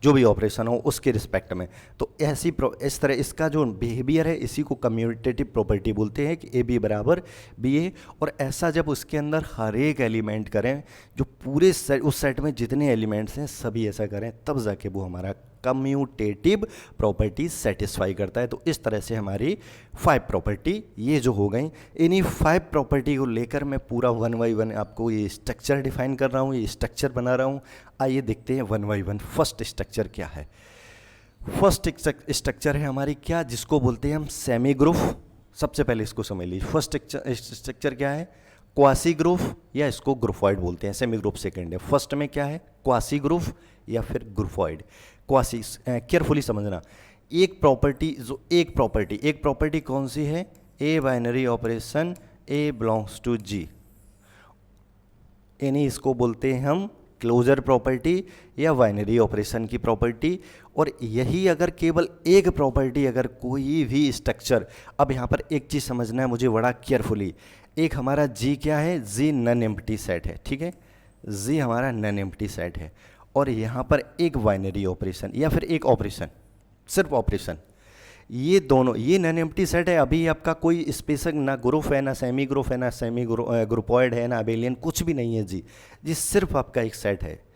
जो भी ऑपरेशन हो उसके रिस्पेक्ट में। तो इस तरह इसका जो बिहेवियर है इसी को कम्यूटेटिव प्रॉपर्टी बोलते हैं कि ए बी बराबर बी ए। और ऐसा जब उसके अंदर हर एक एलिमेंट करें, जो पूरे सेट, उस सेट में जितने एलिमेंट्स हैं सभी ऐसा करें, तब जाके वो हमारा कम्यूटेटिव प्रॉपर्टी सेटिस्फाई करता है। तो इस तरह से हमारी 5 प्रॉपर्टी ये जो हो गई, इन्हीं 5 प्रॉपर्टी को लेकर मैं पूरा 1 बाई 1 आपको ये स्ट्रक्चर डिफाइन कर रहा हूँ, ये स्ट्रक्चर बना रहा हूँ। आइए देखते हैं 1 बाई 1 फर्स्ट स्ट्रक्चर क्या है। फर्स्ट स्ट्रक्चर है हमारी क्या, जिसको बोलते हैं हम सेमी ग्रुप। सबसे पहले इसको समझ लीजिए, फर्स्ट स्ट्रक्चर क्या है, क्वासी ग्रुप या इसको ग्रुफॉइड बोलते हैं। सेमी ग्रुप सेकंड है, फर्स्ट में क्या है, क्वासी ग्रुप या फिर ग्रुफॉइड। क्वासी केयरफुली समझना, एक प्रॉपर्टी कौन सी है, a binary operation a belongs to G, यानी इसको बोलते हैं हम क्लोजर प्रॉपर्टी या बाइनरी ऑपरेशन की प्रॉपर्टी। और यही अगर केवल एक प्रॉपर्टी, अगर कोई भी स्ट्रक्चर, अब यहाँ पर एक चीज़ समझना है मुझे बड़ा केयरफुली, एक हमारा जी क्या है, जी नॉन एम्प्टी सेट है, ठीक है, जी हमारा नॉन एम्प्टी सेट है। और यहाँ पर एक बाइनरी ऑपरेशन या फिर एक ऑपरेशन, सिर्फ ऑपरेशन, ये दोनों, ये नॉन एम्प्टी सेट है। अभी आपका कोई स्पेसिफिक ना ग्रुप है, ना सेमी ग्रुप है, ना सेमी ग्रुपॉइड है, ना अबेलियन, कुछ भी नहीं है जी सिर्फ आपका एक सेट है।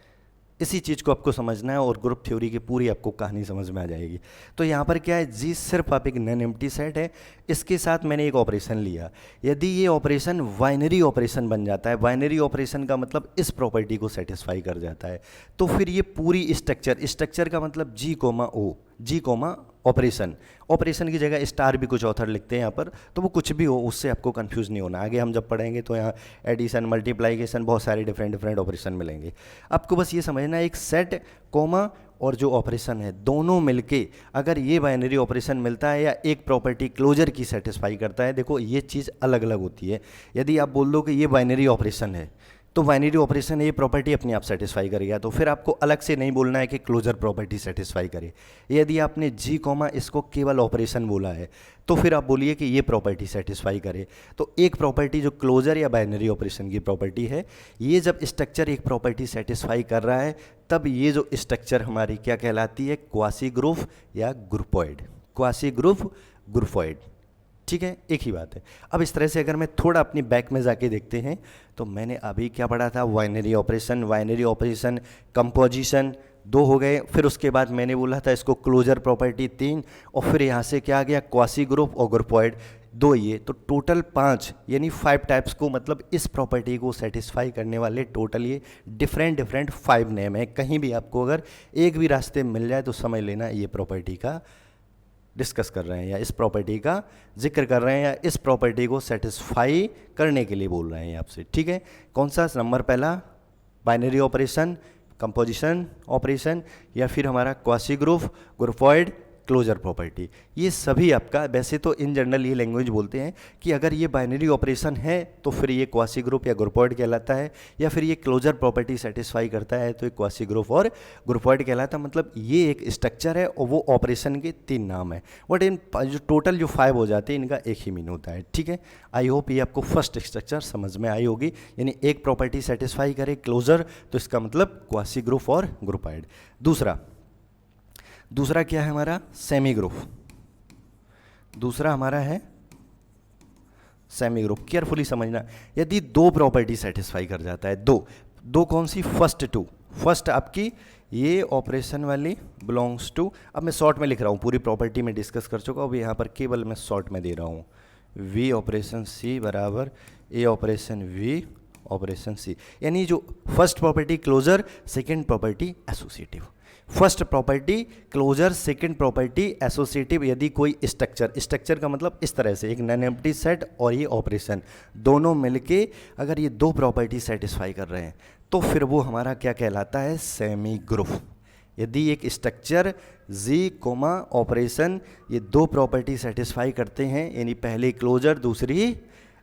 इसी चीज़ को आपको समझना है और ग्रुप थ्योरी की पूरी आपको कहानी समझ में आ जाएगी। तो यहाँ पर क्या है, जी सिर्फ आप एक नॉन एम्प्टी सेट है, इसके साथ मैंने एक ऑपरेशन लिया। यदि ये ऑपरेशन बाइनरी ऑपरेशन बन जाता है, बाइनरी ऑपरेशन का मतलब इस प्रॉपर्टी को सेटिस्फाई कर जाता है, तो फिर ये पूरी स्ट्रक्चर का मतलब जी कोमा ओ, जी कोमा ऑपरेशन की जगह स्टार भी कुछ ऑथर लिखते हैं यहाँ पर, तो वो कुछ भी हो उससे आपको कंफ्यूज नहीं होना। आगे हम जब पढ़ेंगे तो यहाँ एडिशन, मल्टीप्लाइकेशन, बहुत सारे डिफरेंट ऑपरेशन मिलेंगे। आपको बस ये समझना है, एक सेट कोमा और जो ऑपरेशन है दोनों मिलके अगर ये बाइनरी ऑपरेशन मिलता है या एक प्रॉपर्टी क्लोजर की सेटिस्फाई करता है, देखो ये चीज़ अलग अलग होती है। यदि आप बोल दो कि ये बाइनरी ऑपरेशन है तो बाइनरी ऑपरेशन ये प्रॉपर्टी अपने आप सेटिस्फाई करेगा, तो फिर आपको अलग से नहीं बोलना है कि क्लोजर प्रॉपर्टी सेटिस्फाई करे। यदि आपने जी कॉमा इसको केवल ऑपरेशन बोला है तो फिर आप बोलिए कि ये प्रॉपर्टी सेटिस्फाई करे। तो एक प्रॉपर्टी जो क्लोजर या बाइनरी ऑपरेशन की प्रॉपर्टी है, ये जब स्ट्रक्चर एक प्रॉपर्टी सेटिस्फाई कर रहा है तब ये जो स्ट्रक्चर हमारी क्या कहलाती है, क्वासी ग्रुप या ग्रुपॉइड, क्वासी ग्रुप ग्रुपॉइड, ठीक है, एक ही बात है। अब इस तरह से अगर मैं थोड़ा अपनी बैक में जाके देखते हैं तो मैंने अभी क्या पढ़ा था, बाइनरी ऑपरेशन कंपोजिशन 2 हो गए, फिर उसके बाद मैंने बोला था इसको क्लोजर प्रॉपर्टी 3, और फिर यहाँ से क्या आ गया, क्वासी ग्रुप और ग्रुपॉइड 2, ये तो टोटल 5 यानी 5 टाइप्स को, मतलब इस प्रॉपर्टी को सेटिस्फाई करने वाले टोटल ये डिफरेंट 5 नेम है। कहीं भी आपको अगर एक भी रास्ते मिल जाए तो समझ लेना ये प्रॉपर्टी का डिस्कस कर रहे हैं या इस प्रॉपर्टी का जिक्र कर रहे हैं या इस प्रॉपर्टी को सेटिस्फाई करने के लिए बोल रहे हैं आपसे, ठीक है। कौन सा नंबर पहला, बाइनरी ऑपरेशन, कंपोजिशन ऑपरेशन, या फिर हमारा क्वासी ग्रुप, ग्रुपॉइड, क्लोजर प्रॉपर्टी, ये सभी आपका, वैसे तो इन जनरल ये लैंग्वेज बोलते हैं कि अगर ये बाइनरी ऑपरेशन है तो फिर ये क्वासी ग्रुप या ग्रुपॉइड कहलाता है, या फिर ये क्लोजर प्रॉपर्टी सेटिस्फाई करता है तो ये क्वासी ग्रुप और ग्रुपॉइड कहलाता है। मतलब ये एक स्ट्रक्चर है और वो ऑपरेशन के 3 नाम है, बट इन जो टोटल जो 5 हो जाते हैं इनका एक ही मीन होता है, ठीक है। आई होप ये आपको फर्स्ट स्ट्रक्चर समझ में आई होगी, यानी एक प्रॉपर्टी सेटिस्फाई करे क्लोजर तो इसका मतलब क्वासी ग्रुप और ग्रुपॉइड। दूसरा क्या है हमारा, सेमी ग्रुप। दूसरा हमारा है सेमी ग्रुप, केयरफुली समझना। यदि 2 प्रॉपर्टी सेटिस्फाई कर जाता है, दो कौन सी, फर्स्ट आपकी ये ऑपरेशन वाली बिलोंग्स टू, अब मैं शॉर्ट में लिख रहा हूँ, पूरी प्रॉपर्टी में डिस्कस कर चुका हूँ, अभी यहाँ पर केवल मैं शॉर्ट में दे रहा हूँ, वी ऑपरेशन सी बराबर A operation V operation C, यानी जो first property closure, second property associative. First property closure, second property associative. यदि कोई स्ट्रक्चर का मतलब इस तरह से एक नॉन एम्प्टी सेट और ये ऑपरेशन दोनों मिलके अगर ये दो प्रॉपर्टी सेटिस्फाई कर रहे हैं तो फिर वो हमारा क्या कहलाता है, सेमी ग्रुप। यदि एक स्ट्रक्चर जी कोमा ऑपरेशन ये दो प्रॉपर्टी सेटिस्फाई करते हैं, यानी पहली क्लोजर दूसरी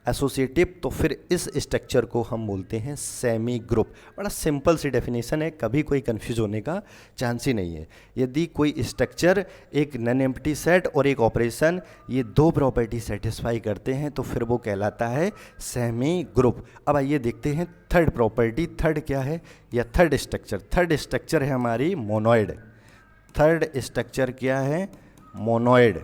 एसोसिएटिव, तो फिर इस स्ट्रक्चर को हम बोलते हैं सेमी ग्रुप। बड़ा सिंपल सी डेफिनेशन है, कभी कोई कंफ्यूज होने का चांस ही नहीं है। यदि कोई स्ट्रक्चर एक नॉन एम्प्टी सेट और एक ऑपरेशन ये दो प्रॉपर्टी सेटिस्फाई करते हैं तो फिर वो कहलाता है सेमी ग्रुप। अब आइए देखते हैं थर्ड प्रॉपर्टी। थर्ड क्या है, या थर्ड स्ट्रक्चर है हमारी मोनोइड। थर्ड स्ट्रक्चर क्या है, मोनोइड।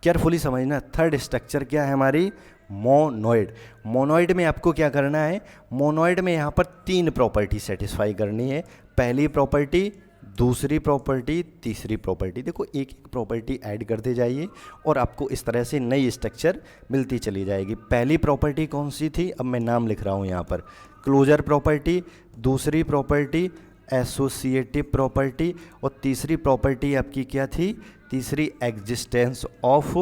केयरफुली समझना, थर्ड स्ट्रक्चर क्या है हमारी, मोनोइड। मोनोइड में आपको क्या करना है, मोनोइड में यहाँ पर तीन प्रॉपर्टी सेटिस्फाई करनी है। पहली प्रॉपर्टी, दूसरी प्रॉपर्टी, तीसरी प्रॉपर्टी। देखो एक एक प्रॉपर्टी ऐड करते जाइए और आपको इस तरह से नई स्ट्रक्चर मिलती चली जाएगी। पहली प्रॉपर्टी कौन सी थी, अब मैं नाम लिख रहा हूँ यहाँ पर, क्लोजर प्रॉपर्टी। दूसरी प्रॉपर्टी एसोसिएटिव प्रॉपर्टी, और तीसरी प्रॉपर्टी आपकी क्या थी, तीसरी एग्जिस्टेंस ऑफ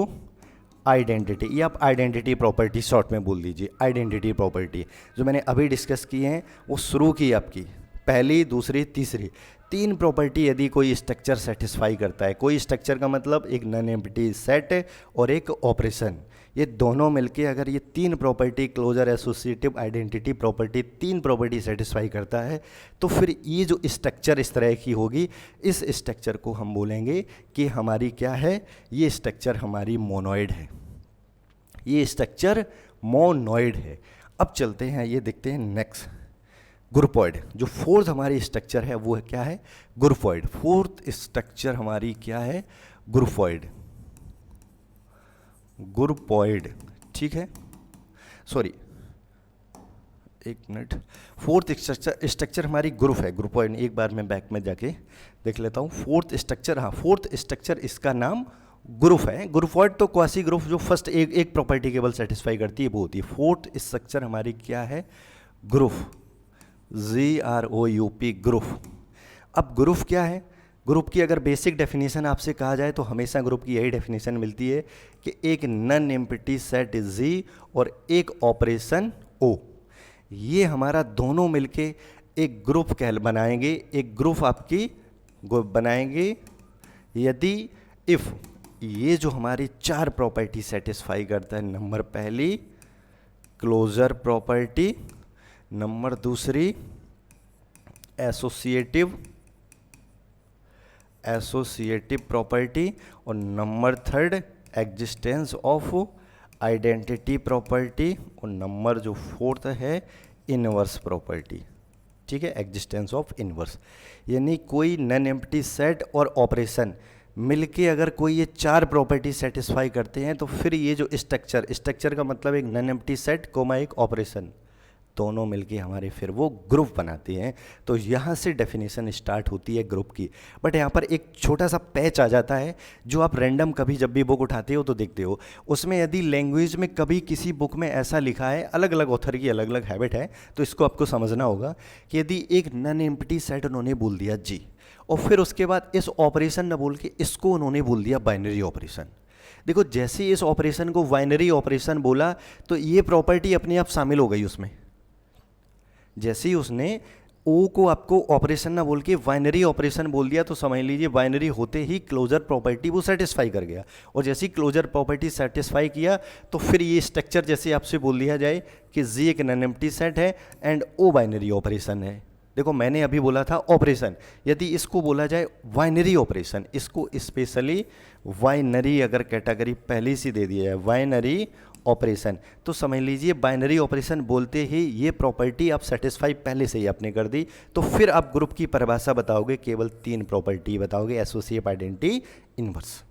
आइडेंटिटी। ये आप आइडेंटिटी प्रॉपर्टी शॉर्ट में बोल दीजिए। आइडेंटिटी प्रॉपर्टी जो मैंने अभी डिस्कस की हैं वो शुरू की आपकी पहली, दूसरी, तीसरी, तीन प्रॉपर्टी यदि कोई स्ट्रक्चर सेटिस्फाई करता है। कोई स्ट्रक्चर का मतलब एक नॉन एम्प्टी सेट और एक ऑपरेशन, ये दोनों मिलके अगर ये तीन property closure, associative, identity property, तीन प्रॉपर्टी सेटिस्फाई करता है तो फिर ये जो स्ट्रक्चर इस तरह की होगी, इस स्ट्रक्चर को हम बोलेंगे कि हमारी क्या है, ये स्ट्रक्चर हमारी मोनोइड है। ये स्ट्रक्चर मोनोइड है। अब चलते हैं, ये देखते हैं नेक्स्ट, ग्रुपॉइड। जो फोर्थ हमारी स्ट्रक्चर है वो क्या है, ग्रुपॉइड। फोर्थ स्ट्रक्चर हमारी क्या है, ग्रुपॉइड। ग्रुपॉइड, ठीक है, सॉरी एक मिनट। फोर्थ स्ट्रक्चर हमारी ग्रुप है, ग्रुपॉइड। एक बार मैं बैक में जाके देख लेता हूँ। फोर्थ स्ट्रक्चर, हाँ फोर्थ स्ट्रक्चर इसका नाम ग्रुप है। ग्रुपॉइड तो क्वासी ग्रुप जो फर्स्ट एक प्रॉपर्टी केवल सेटिस्फाई करती है वो होती है। फोर्थ स्ट्रक्चर हमारी क्या है, ग्रुप, GROUP, ग्रुप। अब ग्रुप क्या है, ग्रुप की अगर बेसिक डेफिनेशन आपसे कहा जाए तो हमेशा ग्रुप की यही डेफिनेशन मिलती है कि एक नॉन एम्प्टी सेट जी और एक ऑपरेशन ओ, ये हमारा दोनों मिलके एक ग्रुप बनाएंगे। एक ग्रुप आपकी बनाएंगे यदि इफ़ ये जो हमारी चार प्रॉपर्टी सेटिस्फाई करता है। नंबर पहली क्लोजर प्रॉपर्टी, नंबर दूसरी एसोसिएटिव प्रॉपर्टी, और number third existence of identity property, और नंबर जो फोर्थ है इनवर्स प्रॉपर्टी। ठीक है, एग्जिस्टेंस ऑफ इनवर्स। यानी कोई नॉन एम्प्टी सेट और ऑपरेशन मिलके अगर कोई ये चार प्रॉपर्टी सेटिस्फाई करते हैं तो फिर ये जो स्ट्रक्चर का मतलब एक नॉन एम्प्टी सेट कोमा एक ऑपरेशन, दोनों मिलके हमारे फिर वो ग्रुप बनाते हैं। तो यहाँ से डेफिनेशन स्टार्ट होती है ग्रुप की। बट यहाँ पर एक छोटा सा पैच आ जाता है जो आप रैंडम कभी जब भी बुक उठाते हो तो देखते हो। उसमें यदि लैंग्वेज में कभी किसी बुक में ऐसा लिखा है, अलग अलग ऑथर की अलग अलग हैबिट है, तो इसको आपको समझना होगा कि यदि एक नॉन एम्प्टी सेट उन्होंने बोल दिया जी, और फिर उसके बाद इस ऑपरेशन न बोल के इसको उन्होंने बोल दिया बाइनरी ऑपरेशन। देखो जैसे इस ऑपरेशन को बाइनरी ऑपरेशन बोला तो ये प्रॉपर्टी अपने आप शामिल हो गई उसमें। जैसे ही उसने ओ को आपको ऑपरेशन ना बोल के बाइनरी ऑपरेशन बोल दिया तो समझ लीजिए बाइनरी होते ही क्लोजर प्रॉपर्टी वो सेटिस्फाई कर गया। और जैसे ही क्लोजर प्रॉपर्टी सेटिस्फाई किया तो फिर ये स्ट्रक्चर जैसे आपसे बोल दिया जाए कि जी एक नॉन एम्प्टी सेट है एंड ओ बाइनरी ऑपरेशन है। देखो मैंने अभी बोला था ऑपरेशन, यदि इसको बोला जाए बाइनरी ऑपरेशन, इसको स्पेशली बाइनरी अगर कैटेगरी पहले से दे दिया है बाइनरी ऑपरेशन, तो समझ लीजिए बाइनरी ऑपरेशन बोलते ही ये प्रॉपर्टी आप सेटिस्फाई पहले से ही आपने कर दी। तो फिर आप ग्रुप की परिभाषा बताओगे, केवल तीन प्रॉपर्टी बताओगे, एसोसिएटिव, आइडेंटिटी, इनवर्स।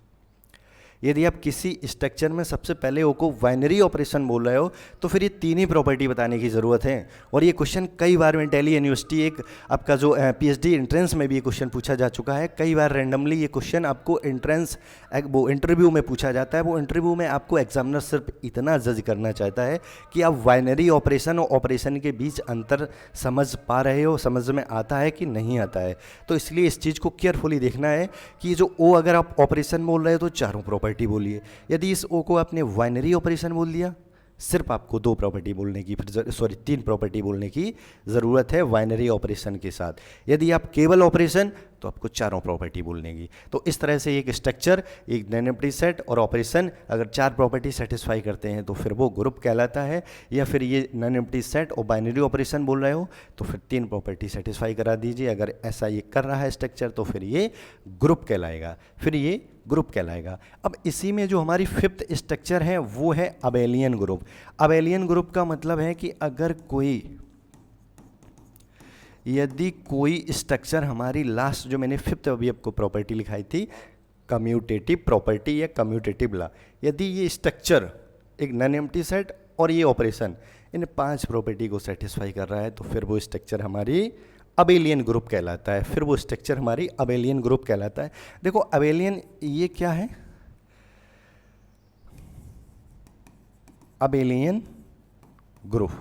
यदि आप किसी स्ट्रक्चर में सबसे पहले ओ को बाइनरी ऑपरेशन बोल रहे हो तो फिर ये तीन ही प्रॉपर्टी बताने की ज़रूरत है। और ये क्वेश्चन कई बार में दिल्ली यूनिवर्सिटी एक आपका जो पीएचडी एंट्रेंस में भी ये क्वेश्चन पूछा जा चुका है। कई बार रैंडमली ये क्वेश्चन आपको एंट्रेंस वो इंटरव्यू में पूछा जाता है। वो इंटरव्यू में आपको एग्जामिनर सिर्फ इतना जज करना चाहता है कि आप बाइनरी ऑपरेशन और ऑपरेशन के बीच अंतर समझ पा रहे हो, समझ में आता है कि नहीं आता है। तो इसलिए इस चीज़ को केयरफुली देखना है कि जो ओ अगर आप ऑपरेशन बोल रहे हो तो चारों प्रॉपर्टी बोलिए। यदि इस ओ को आपने बाइनरी ऑपरेशन बोल दिया, सिर्फ आपको दो प्रॉपर्टी बोलने की फिर तीन प्रॉपर्टी बोलने की ज़रूरत है बाइनरी ऑपरेशन के साथ। यदि आप केवल ऑपरेशन तो आपको चारों प्रॉपर्टी बोलने की। तो इस तरह से एक स्ट्रक्चर, एक नॉन एम्प्टी सेट और ऑपरेशन अगर चार प्रॉपर्टी सेटिस्फाई करते हैं तो फिर वो ग्रुप कहलाता है। या फिर ये नॉन एम्प्टी सेट और बाइनरी ऑपरेशन बोल रहे हो तो फिर तीन प्रॉपर्टी सेटिस्फाई करा दीजिए। अगर ऐसा ये कर रहा है स्ट्रक्चर तो फिर ये ग्रुप कहलाएगा, फिर ये ग्रुप कहलाएगा। अब इसी में जो हमारी फिफ्थ स्ट्रक्चर है वो है अबेलियन ग्रुप। अबेलियन ग्रुप का मतलब है कि अगर यदि कोई स्ट्रक्चर हमारी लास्ट जो मैंने फिफ्थ अभी आपको प्रॉपर्टी लिखाई थी कम्यूटेटिव प्रॉपर्टी या कम्यूटेटिव लॉ, यदि ये स्ट्रक्चर एक नॉन एम्प्टी सेट और ये ऑपरेशन इन पांच प्रॉपर्टी को सेटिस्फाई कर रहा है तो फिर वो स्ट्रक्चर हमारी अबेलियन ग्रुप कहलाता है। फिर वो स्ट्रक्चर हमारी अबेलियन ग्रुप कहलाता है। देखो अबेलियन ये क्या है, अबेलियन ग्रुप।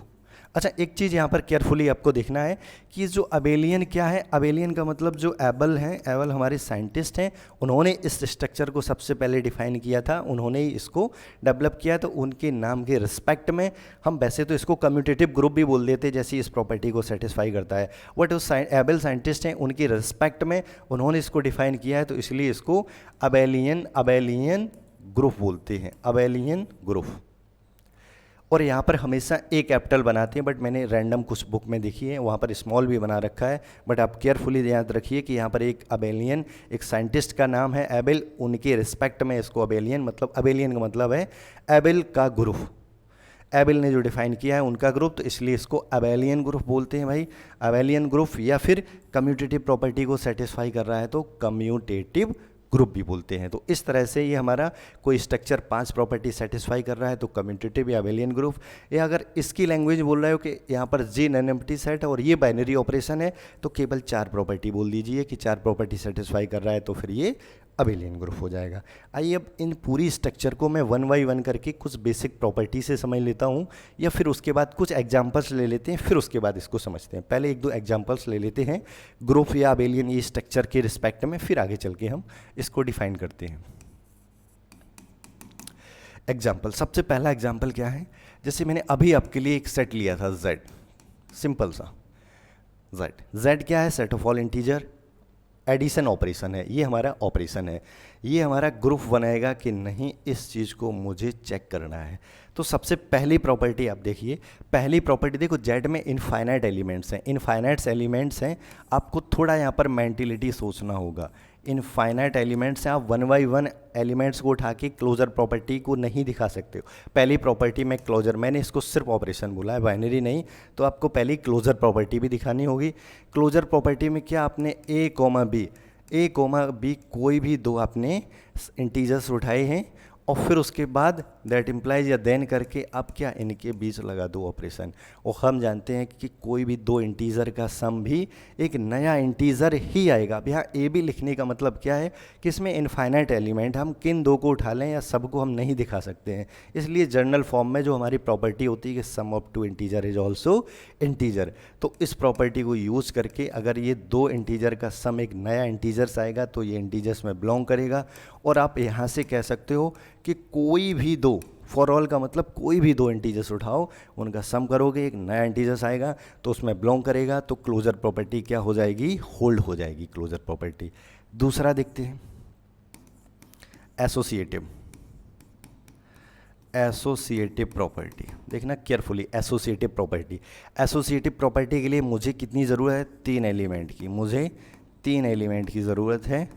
अच्छा एक चीज़ यहाँ पर केयरफुली आपको देखना है कि जो अबेलियन क्या है। अबेलियन का मतलब जो एबल हैं, एबल हमारे साइंटिस्ट हैं, उन्होंने इस स्ट्रक्चर को सबसे पहले डिफाइन किया था, उन्होंने ही इसको डेवलप किया। तो उनके नाम के रिस्पेक्ट में हम वैसे तो इसको कम्यूटेटिव ग्रुप भी बोल देते जैसे इस प्रॉपर्टी को सेटिस्फाई करता है, बट उस एबल साइंटिस्ट हैं उनकी रिस्पेक्ट में उन्होंने इसको डिफाइन किया है तो इसलिए इसको अबेलियन ग्रुप बोलते हैं, अबेलियन ग्रुप। और यहाँ पर हमेशा ए कैपिटल बनाते हैं, बट मैंने रैंडम कुछ बुक में देखी है वहाँ पर स्मॉल भी बना रखा है। बट आप केयरफुली याद रखिए कि यहाँ पर एक अबेलियन, एक साइंटिस्ट का नाम है एबेल, उनके रिस्पेक्ट में इसको अबेलियन, मतलब अबेलियन का मतलब है एबेल का ग्रुप। एबेल ने जो डिफाइन किया है उनका ग्रुप, तो इसलिए इसको अबेलियन ग्रुप बोलते हैं भाई, अबेलियन ग्रुप। या फिर कम्यूटेटिव प्रॉपर्टी को सेटिस्फाई कर रहा है तो कम्यूटेटिव ग्रुप भी बोलते हैं। तो इस तरह से ये हमारा कोई स्ट्रक्चर पांच प्रॉपर्टी सेटिस्फाई कर रहा है तो कम्यूटेटिव या अबेलियन ग्रुप। या अगर इसकी लैंग्वेज बोल रहे हो कि यहाँ पर जी नॉन एम्प्टी सेट और ये बाइनरी ऑपरेशन है तो केवल चार प्रॉपर्टी बोल दीजिए कि चार प्रॉपर्टी सेटिस्फाई कर रहा है तो फिर ये अबेलियन ग्रुप हो जाएगा। आइए अब इन पूरी स्ट्रक्चर को मैं वन बाई वन करके कुछ बेसिक प्रॉपर्टी से समझ लेता हूँ, या फिर उसके बाद कुछ एग्जांपल्स ले लेते हैं, फिर उसके बाद इसको समझते हैं। पहले एक दो एग्जांपल्स ले लेते हैं ग्रुप या अबेलियन ये स्ट्रक्चर के रिस्पेक्ट में, फिर आगे चल के हम इसको डिफाइन करते हैं। एग्जाम्पल, सबसे पहला एग्जाम्पल क्या है, जैसे मैंने अभी आपके लिए एक सेट लिया था Z, सिंपल सा Z क्या है, set of all integer, addition operation है, ये हमारा ऑपरेशन है। ये हमारा ग्रुप बनाएगा कि नहीं, इस चीज़ को मुझे चेक करना है। तो सबसे पहली प्रॉपर्टी आप देखिए, पहली प्रॉपर्टी देखो जेड में इनफाइनाइट एलिमेंट्स हैं, इनफाइनाइट्स एलिमेंट्स हैं, आपको थोड़ा यहाँ पर मेंटिलिटी सोचना होगा। इनफाइनाइट एलिमेंट्स हैं, आप वन बाई वन एलिमेंट्स को उठा के क्लोजर प्रॉपर्टी को नहीं दिखा सकते हो। पहली प्रॉपर्टी में क्लोजर, मैंने इसको सिर्फ ऑपरेशन बोला है, बाइनरी नहीं, तो आपको पहली क्लोजर प्रॉपर्टी भी दिखानी होगी। क्लोजर प्रॉपर्टी में क्या, आपने ए कोमा बी कोई भी दो आपने इंटीजर्स उठाए हैं और फिर उसके बाद दैट इम्प्लाइज या देन करके आप क्या इनके बीच लगा दो ऑपरेशन। और हम जानते हैं कि कोई भी दो इंटीजर का सम भी एक नया इंटीजर ही आएगा। अब यहाँ ए बी लिखने का मतलब क्या है कि इसमें इनफाइनाइट एलिमेंट, हम किन दो को उठा लें या सबको हम नहीं दिखा सकते हैं। इसलिए जर्नल फॉर्म में जो हमारी प्रॉपर्टी होती है कि sum of two integer is also integer, तो इस प्रॉपर्टी को यूज़ करके अगर ये दो इंटीजर का सम एक नया इंटीजर्स आएगा तो ये इंटीजर्स में बिलोंग करेगा। और आप यहाँ से कह सकते हो कि कोई भी दो, फॉर ऑल का मतलब कोई भी दो इंटीजर्स उठाओ, उनका सम करोगे, एक नया इंटीजर्स आएगा तो उसमें बिलोंग करेगा, तो क्लोजर प्रॉपर्टी क्या हो जाएगी, होल्ड हो जाएगी क्लोजर प्रॉपर्टी। दूसरा देखते हैं एसोसिएटिव प्रॉपर्टी। देखना केयरफुली, एसोसिएटिव प्रॉपर्टी के लिए मुझे कितनी ज़रूरत है, तीन एलिमेंट की। मुझे तीन एलिमेंट की ज़रूरत है,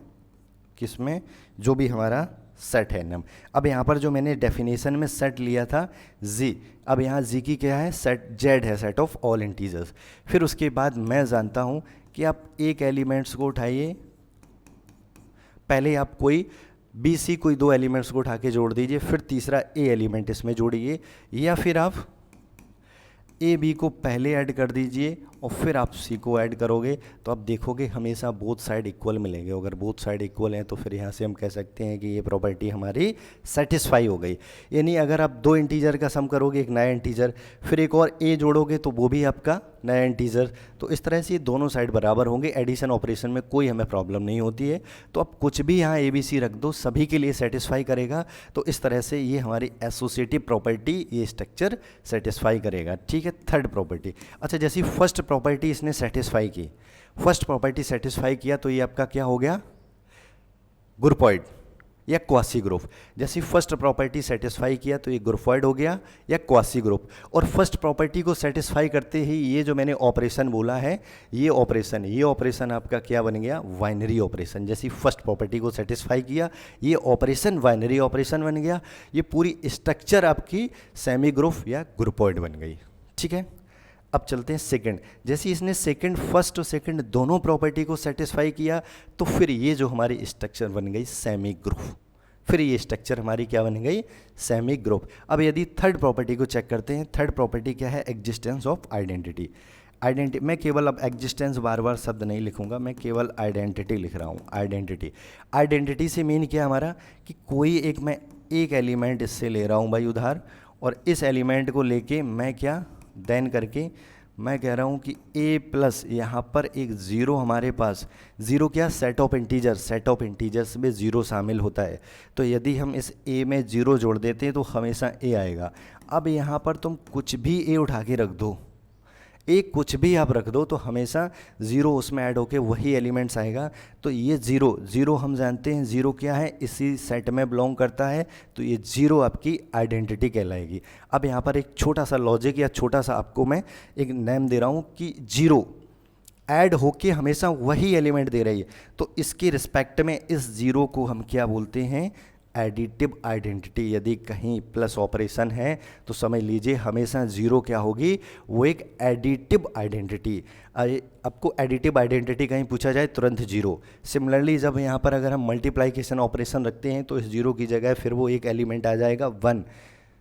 किसमें, जो भी हमारा सेट है नम। अब यहाँ पर जो मैंने डेफिनेशन में सेट लिया था Z, अब यहाँ Z की क्या है, सेट Z है, सेट ऑफ ऑल इंटीजर्स। फिर उसके बाद मैं जानता हूँ कि आप एक एलिमेंट्स को उठाइए, पहले आप कोई बी सी कोई दो एलिमेंट्स को उठा के जोड़ दीजिए, फिर तीसरा ए एलिमेंट इसमें जोड़िए, या फिर आप ए बी को पहले ऐड कर दीजिए और फिर आप सी को ऐड करोगे, तो आप देखोगे हमेशा बोथ साइड इक्वल मिलेंगे। अगर बोथ साइड इक्वल हैं तो फिर यहाँ से हम कह सकते हैं कि ये प्रॉपर्टी हमारी सेटिस्फाई हो गई। यानी अगर आप दो इंटीजर का सम करोगे, एक नया इंटीजर, फिर एक और ए जोड़ोगे तो वो भी आपका नया इंटीजर, तो इस तरह से ये दोनों साइड बराबर होंगे। एडिशन ऑपरेशन में कोई हमें प्रॉब्लम नहीं होती है। तो आप कुछ भी यहाँ ए बी सी रख दो, सभी के लिए सेटिस्फाई करेगा। तो इस तरह से ये हमारी एसोसिएटिव प्रॉपर्टी, ये स्ट्रक्चर सेटिस्फाई करेगा। ठीक है, थर्ड प्रॉपर्टी। अच्छा, जैसी फर्स्ट प्रॉपर्टी इसने सेटिस्फाई की, फर्स्ट प्रॉपर्टी सेटिस्फाई किया तो ये आपका क्या हो गया, ग्रुपॉइड या क्वासी ग्रुप। जैसे फर्स्ट प्रॉपर्टी सेटिस्फाई किया तो ये ग्रुपॉइड हो गया या क्वासी ग्रुप। और फर्स्ट प्रॉपर्टी को सेटिस्फाई करते ही ये जो मैंने ऑपरेशन बोला है, ये ऑपरेशन आपका क्या बन गया, बाइनरी ऑपरेशन। जैसे फर्स्ट प्रॉपर्टी को सेटिस्फाई किया, ये ऑपरेशन बाइनरी ऑपरेशन बन गया। ये पूरी स्ट्रक्चर आपकी सेमी ग्रुप या ग्रुपॉइड बन गई। ठीक है, अब चलते हैं सेकंड। जैसे इसने सेकंड, फर्स्ट और सेकंड दोनों प्रॉपर्टी को सेटिस्फाई किया तो फिर ये जो हमारी स्ट्रक्चर बन गई सेमी ग्रुप। फिर ये स्ट्रक्चर हमारी क्या बन गई, सेमी ग्रुप। अब यदि थर्ड प्रॉपर्टी को चेक करते हैं, थर्ड प्रॉपर्टी क्या है, एग्जिस्टेंस ऑफ आइडेंटिटी। मैं केवल अब एग्जिस्टेंस बार बार शब्द नहीं लिखूंगा, मैं केवल आइडेंटिटी लिख रहा हूँ। आइडेंटिटी से मीन क्या हमारा, कि कोई एक, मैं एक एलिमेंट इससे ले रहा हूँ भाई उधार, और इस एलिमेंट को लेके मैं क्या देन करके मैं कह रहा हूँ कि a प्लस यहाँ पर एक ज़ीरो हमारे पास, ज़ीरो क्या, सेट ऑफ इंटीजर्स में ज़ीरो शामिल होता है। तो यदि हम इस a में ज़ीरो जोड़ देते हैं तो हमेशा a आएगा। अब यहाँ पर तुम कुछ भी a उठा के रख दो, एक कुछ भी आप रख दो तो हमेशा ज़ीरो उसमें ऐड होके वही एलिमेंट्स आएगा। तो ये ज़ीरो हम जानते हैं ज़ीरो क्या है, इसी सेट में बिलोंग करता है, तो ये ज़ीरो आपकी आइडेंटिटी कहलाएगी। अब यहाँ पर एक छोटा सा लॉजिक या छोटा सा आपको मैं एक नेम दे रहा हूँ कि ज़ीरो ऐड होके हमेशा वही एलिमेंट दे रही है, तो इसके रिस्पेक्ट में इस ज़ीरो को हम क्या बोलते हैं, एडिटिव आइडेंटिटी। यदि कहीं प्लस ऑपरेशन है तो समझ लीजिए हमेशा ज़ीरो क्या होगी, वो एक एडिटिव आइडेंटिटी। आपको एडिटिव आइडेंटिटी कहीं पूछा जाए तुरंत जीरो। सिमिलरली जब यहाँ पर अगर हम मल्टीप्लाइकेशन ऑपरेशन रखते हैं तो इस जीरो की जगह फिर वो एक एलिमेंट आ जाएगा वन,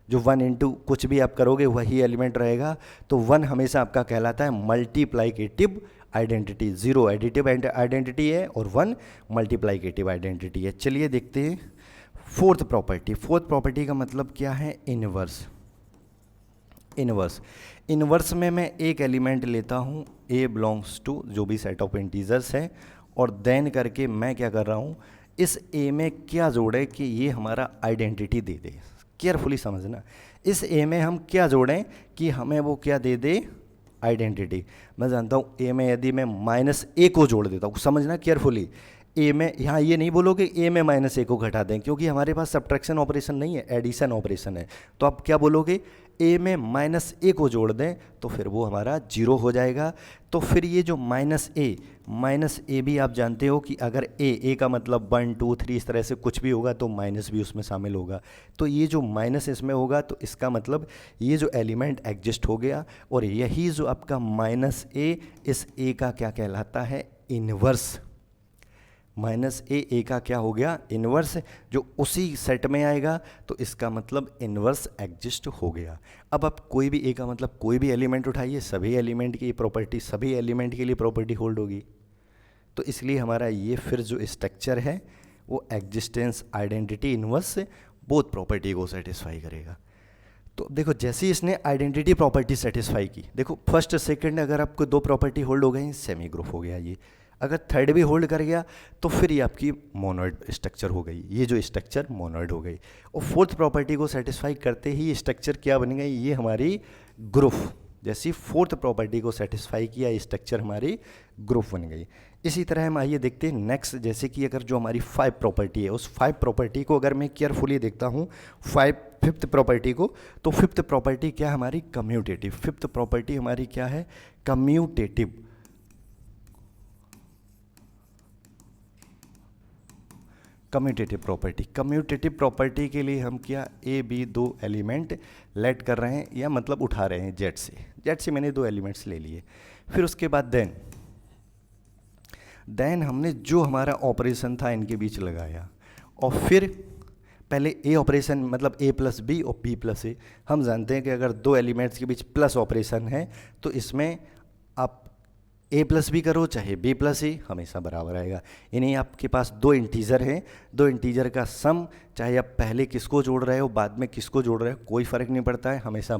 जो वन इंटू कुछ भी आप करोगे वही एलिमेंट रहेगा। तो वन हमेशा आपका कहलाता है multiplicative identity. Zero additive identity है और वन मल्टीप्लाइकेटिव आइडेंटिटी है। चलिए देखते हैं फोर्थ प्रॉपर्टी का मतलब क्या है, इनवर्स में मैं एक एलिमेंट लेता हूँ a बिलोंग्स टू जो भी सेट ऑफ इंटीजर्स है, और देन करके मैं क्या कर रहा हूँ, इस a में क्या जोड़े कि ये हमारा आइडेंटिटी दे दे। केयरफुली समझना, इस a में हम क्या जोड़ें कि हमें वो क्या दे दे, आइडेंटिटी। मैं जानता हूँ a में यदि मैं माइनस a को जोड़ देता हूँ, समझना केयरफुली, ए में, यहाँ ये नहीं बोलोगे ए में माइनस ए को घटा दें, क्योंकि हमारे पास सब्ट्रैक्शन ऑपरेशन नहीं है, एडिशन ऑपरेशन है। तो आप क्या बोलोगे, ए में माइनस ए को जोड़ दें तो फिर वो हमारा जीरो हो जाएगा। तो फिर ये जो माइनस ए भी आप जानते हो कि अगर ए का मतलब 1 2 3 इस तरह से कुछ भी होगा तो माइनस भी उसमें शामिल होगा। तो ये जो माइनस इसमें होगा तो इसका मतलब ये जो एलिमेंट एग्जिस्ट हो गया, और यही जो आपका माइनस ए, इस ए का क्या कहलाता है, इनवर्स। माइनस ए का क्या हो गया, इन्वर्स, जो उसी सेट में आएगा, तो इसका मतलब इन्वर्स एग्जिस्ट हो गया। अब आप कोई भी ए का मतलब कोई भी एलिमेंट उठाइए, सभी एलिमेंट की प्रॉपर्टी, सभी एलिमेंट के लिए प्रॉपर्टी होल्ड होगी। तो इसलिए हमारा ये फिर जो स्ट्रक्चर है वो existence identity inverse both property को सेटिस्फाई करेगा। तो देखो जैसे ही इसने आइडेंटिटी प्रॉपर्टी सेटिस्फाई की, देखो फर्स्ट सेकंड अगर आपको दो प्रॉपर्टी होल्ड हो गई, सेमी ग्रुप हो गया ये। अगर थर्ड भी होल्ड कर गया तो फिर ये आपकी मोनोइड स्ट्रक्चर हो गई, ये जो स्ट्रक्चर मोनोइड हो गई। और फोर्थ प्रॉपर्टी को सेटिस्फाई करते ही स्ट्रक्चर क्या बन गई, ये हमारी ग्रुप। जैसी फोर्थ प्रॉपर्टी को सेटिस्फाई किया, स्ट्रक्चर हमारी ग्रुप बन गई। इसी तरह हम आइए देखते हैं नेक्स्ट, जैसे कि अगर जो हमारी 5 प्रॉपर्टी है, उस 5 प्रॉपर्टी को अगर मैं केयरफुली देखता हूँ, फिफ्थ प्रॉपर्टी को, तो फिफ्थ प्रॉपर्टी क्या है हमारी, कम्यूटेटिव। फिफ्थ प्रॉपर्टी हमारी क्या है, कम्यूटेटिव। कम्यूटेटिव प्रॉपर्टी के लिए हम क्या, ए बी दो एलिमेंट लेट कर रहे हैं, या मतलब उठा रहे हैं जेड से मैंने दो एलिमेंट्स ले लिए। फिर उसके बाद देन हमने जो हमारा ऑपरेशन था इनके बीच लगाया, और फिर पहले ए ऑपरेशन मतलब ए प्लस बी और बी प्लस ए। हम जानते हैं कि अगर दो एलिमेंट्स के बीच प्लस ऑपरेशन है तो इसमें आप ए प्लस बी करो चाहे बी प्लस ए हमेशा बराबर आएगा। यानी आपके पास दो इंटीजर हैं, दो इंटीजर का सम चाहे आप पहले किसको जोड़ रहे हो बाद में किसको जोड़ रहे हो कोई फ़र्क नहीं पड़ता है, हमेशा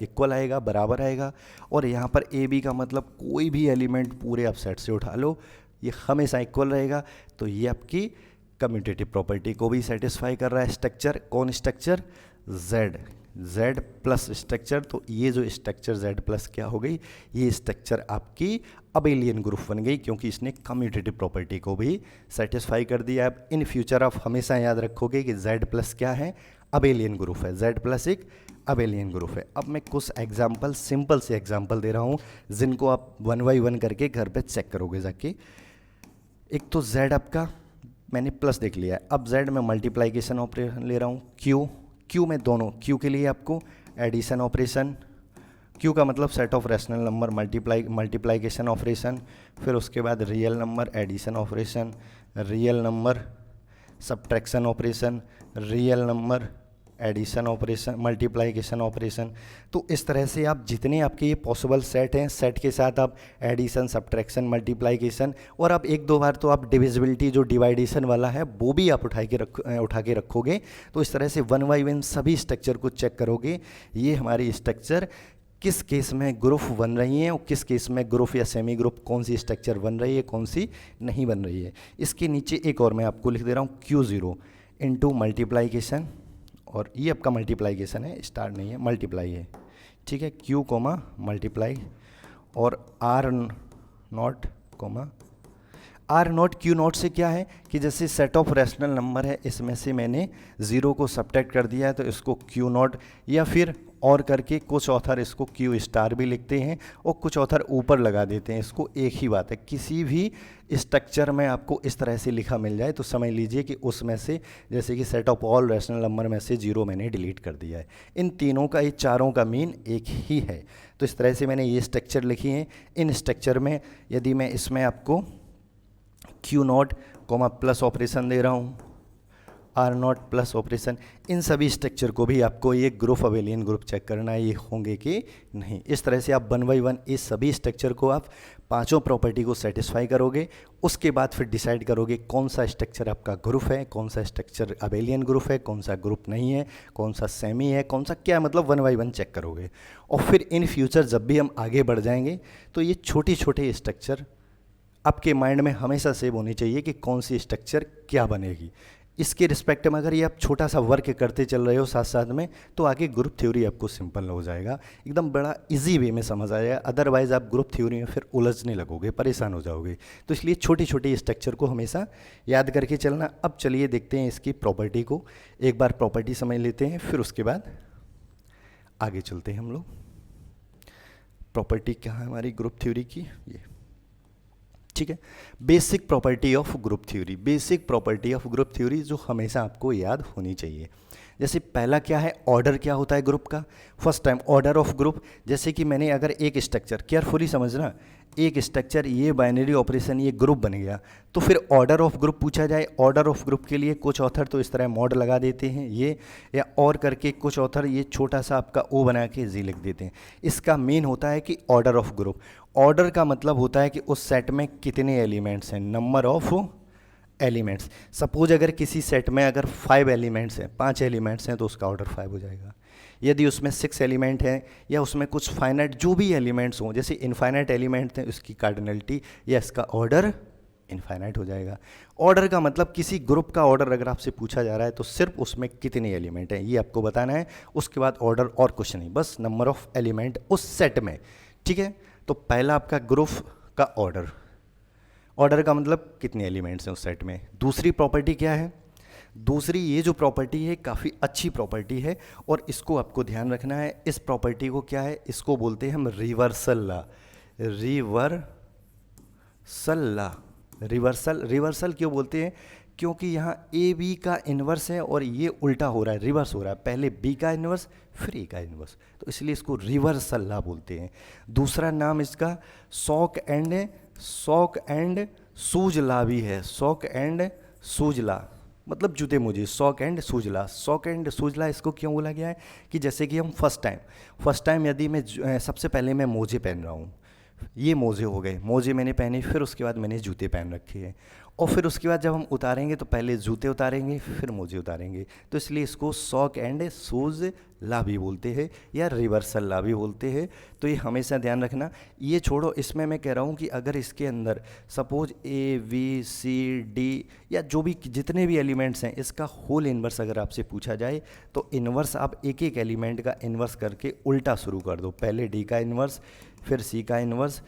इक्वल आएगा, बराबर आएगा। और यहाँ पर ए बी का मतलब कोई भी एलिमेंट पूरे आप सेट से उठा लो ये हमेशा इक्वल रहेगा। तो ये आपकी कम्यूटेटिव प्रॉपर्टी को भी सेटिस्फाई कर रहा है स्ट्रक्चर। कौन स्ट्रक्चर? Z plus structure. तो ये जो स्ट्रक्चर Z प्लस क्या हो गई, ये स्ट्रक्चर आपकी अबेलियन ग्रुप बन गई क्योंकि इसने कम्यूटेटिव प्रॉपर्टी को भी सेटिस्फाई कर दिया। अब इन फ्यूचर आप हमेशा याद रखोगे कि Z प्लस क्या है, अबेलियन ग्रुप है। Z प्लस एक अबेलियन ग्रुप है। अब मैं कुछ एग्जाम्पल, सिंपल से एग्जाम्पल दे रहा हूँ जिनको आप 1 बाई 1 करके घर पे चेक करोगे जाके। एक तो Z आपका मैंने प्लस देख लिया है, अब Z में मल्टीप्लाइकेशन ऑपरेशन ले रहा हूँ। Q में दोनों, Q के लिए आपको एडिशन ऑपरेशन, Q का मतलब set of rational number multiplication operation, फिर उसके बाद real number addition operation, real number subtraction operation, real number addition operation, multiplication operation. तो इस तरह से आप जितने आपके ये पॉसिबल सेट हैं, सेट के साथ आप एडिशन, सब्ट्रैक्शन, मल्टीप्लाइकेशन और आप एक दो बार तो आप डिविजिबिलिटी जो डिवाइडेशन वाला है वो भी आप उठा के रखोगे। तो इस तरह से 1 बाई 1 सभी स्ट्रक्चर को चेक करोगे। ये हमारी स्ट्रक्चर किस केस में ग्रुप बन रही हैं और किस केस में ग्रुप या सेमी ग्रुप कौन सी स्ट्रक्चर बन रही है, कौन सी नहीं बन रही है। इसके नीचे एक और मैं आपको लिख दे रहा हूँ, Q0 इंटू मल्टीप्लाइकेशन, और ये आपका मल्टीप्लाइकेशन है, स्टार नहीं है, मल्टीप्लाई है, ठीक है। Q कोमा मल्टीप्लाई और R not comma R not Q not से क्या है कि जैसे सेट ऑफ रैशनल नंबर है इसमें से मैंने 0 को सब्ट्रैक्ट कर दिया है तो इसको Q नॉट, या फिर और करके कुछ ऑथर इसको Q स्टार भी लिखते हैं और कुछ ऑथर ऊपर लगा देते हैं इसको। एक ही बात है, किसी भी स्ट्रक्चर में आपको इस तरह से लिखा मिल जाए तो समझ लीजिए कि उसमें से जैसे कि set of all rational number में से 0 मैंने डिलीट कर दिया है। इन तीनों का, ये चारों का मीन एक ही है। तो इस तरह से मैंने ये स्ट्रक्चर लिखी हैं। इन स्ट्रक्चर में यदि मैं इसमें आपको Q not comma plus operation दे रहा हूँ, R नॉट प्लस ऑपरेशन, इन सभी स्ट्रक्चर को भी आपको ये ग्रुप अबेलियन ग्रुप चेक करना है, ये होंगे कि नहीं। इस तरह से आप 1 बाई 1 इस सभी स्ट्रक्चर को आप पांचों प्रॉपर्टी को सेटिस्फाई करोगे। उसके बाद फिर डिसाइड करोगे कौन सा स्ट्रक्चर आपका ग्रुप है, कौन सा स्ट्रक्चर अबेलियन ग्रुप है, कौन सा ग्रुप नहीं है, कौन सा सेमी है, कौन सा क्या, मतलब 1 बाई 1 चेक करोगे। और फिर इन फ्यूचर जब भी हम आगे बढ़ जाएंगे तो ये छोटे छोटे स्ट्रक्चर आपके माइंड में हमेशा सेव होनी चाहिए कि कौन सी स्ट्रक्चर क्या बनेगी। इसके रिस्पेक्ट में अगर ये आप छोटा सा वर्क करते चल रहे हो साथ साथ में तो आगे ग्रुप थ्योरी आपको सिंपल हो जाएगा, एकदम बड़ा इजी वे में समझ आएगा। अदरवाइज़ आप ग्रुप थ्योरी में फिर उलझने लगोगे, परेशान हो जाओगे। तो इसलिए छोटी छोटी स्ट्रक्चर को हमेशा याद करके चलना। अब चलिए देखते हैं इसकी प्रॉपर्टी को, एक बार प्रॉपर्टी समझ लेते हैं फिर उसके बाद आगे चलते हैं हम लोग। प्रॉपर्टी क्या है हमारी ग्रुप थ्योरी की, ये ठीक है। Basic property of group theory, basic property of group theory जो हमेशा आपको याद होनी चाहिए। जैसे पहला क्या है, ऑर्डर क्या होता है ग्रुप का। First time order of group, जैसे कि मैंने अगर एक स्ट्रक्चर, केयरफुली समझना, एक स्ट्रक्चर ये बाइनरी ऑपरेशन ये ग्रुप बन गया तो फिर ऑर्डर ऑफ ग्रुप पूछा जाए। ऑर्डर ऑफ ग्रुप के लिए कुछ ऑथर तो इस तरह मॉड लगा देते हैं ये, या और करके कुछ ऑथर ये छोटा सा आपका ओ बना के जी लिख देते हैं। इसका मेन होता है कि ऑर्डर ऑफ ग्रुप, ऑर्डर का मतलब होता है कि उस सेट में कितने एलिमेंट्स हैं, नंबर ऑफ एलिमेंट्स। सपोज अगर किसी सेट में अगर 5 एलिमेंट्स हैं, 5 एलिमेंट्स हैं तो उसका ऑर्डर 5 हो जाएगा। यदि उसमें 6 एलिमेंट हैं या उसमें कुछ फाइनाइट जो भी एलिमेंट्स हों, जैसे इनफाइनाइट एलिमेंट हैं, उसकी कार्डिनलिटी या इसका ऑर्डर इनफाइनाइट हो जाएगा। ऑर्डर का मतलब किसी ग्रुप का ऑर्डर अगर आपसे पूछा जा रहा है तो सिर्फ उसमें कितने एलिमेंट हैं ये आपको बताना है। उसके बाद ऑर्डर और कुछ नहीं, बस नंबर ऑफ एलिमेंट उस सेट में, ठीक है। तो पहला आपका ग्रुप का ऑर्डर, ऑर्डर का मतलब कितने एलिमेंट्स हैं उस सेट में। दूसरी प्रॉपर्टी क्या है, दूसरी ये जो प्रॉपर्टी है काफ़ी अच्छी प्रॉपर्टी है और इसको आपको ध्यान रखना है। इस प्रॉपर्टी को क्या है, इसको बोलते हैं हम रिवर्सल लॉ। रिवर्सल क्यों बोलते हैं, क्योंकि यहाँ ए बी का इन्वर्स है और ये उल्टा हो रहा है, रिवर्स हो रहा है, पहले बी का इन्वर्स फिर ए का इन्वर्स, तो इसलिए इसको रिवर्सल लॉ बोलते हैं। दूसरा नाम इसका सॉक एंड सूज लॉ भी है, सॉक एंड सूज लॉ, मतलब जूते मोजे, sock and shoe law. Sock and shoe law इसको क्यों बोला गया है कि जैसे कि हम फर्स्ट टाइम यदि मैं सबसे पहले मैं मोजे पहन रहा हूँ, ये मोजे हो गए, मोजे मैंने पहने, फिर उसके बाद मैंने जूते पहन रखे हैं, और फिर उसके बाद जब हम उतारेंगे तो पहले जूते उतारेंगे फिर मोजे उतारेंगे, तो इसलिए इसको सॉक एंड शूज़ ला भी बोलते हैं या रिवर्सल ला भी बोलते हैं। तो ये हमेशा ध्यान रखना। ये छोड़ो, इसमें मैं कह रहा हूँ कि अगर इसके अंदर suppose A B C D या जो भी जितने भी एलिमेंट्स हैं इसका होल इन्वर्स अगर आपसे पूछा जाए तो इन्वर्स आप एक एक एलिमेंट का इन्वर्स करके उल्टा शुरू कर दो। पहले डी का इन्वर्स, फिर सी का इन्वर्स,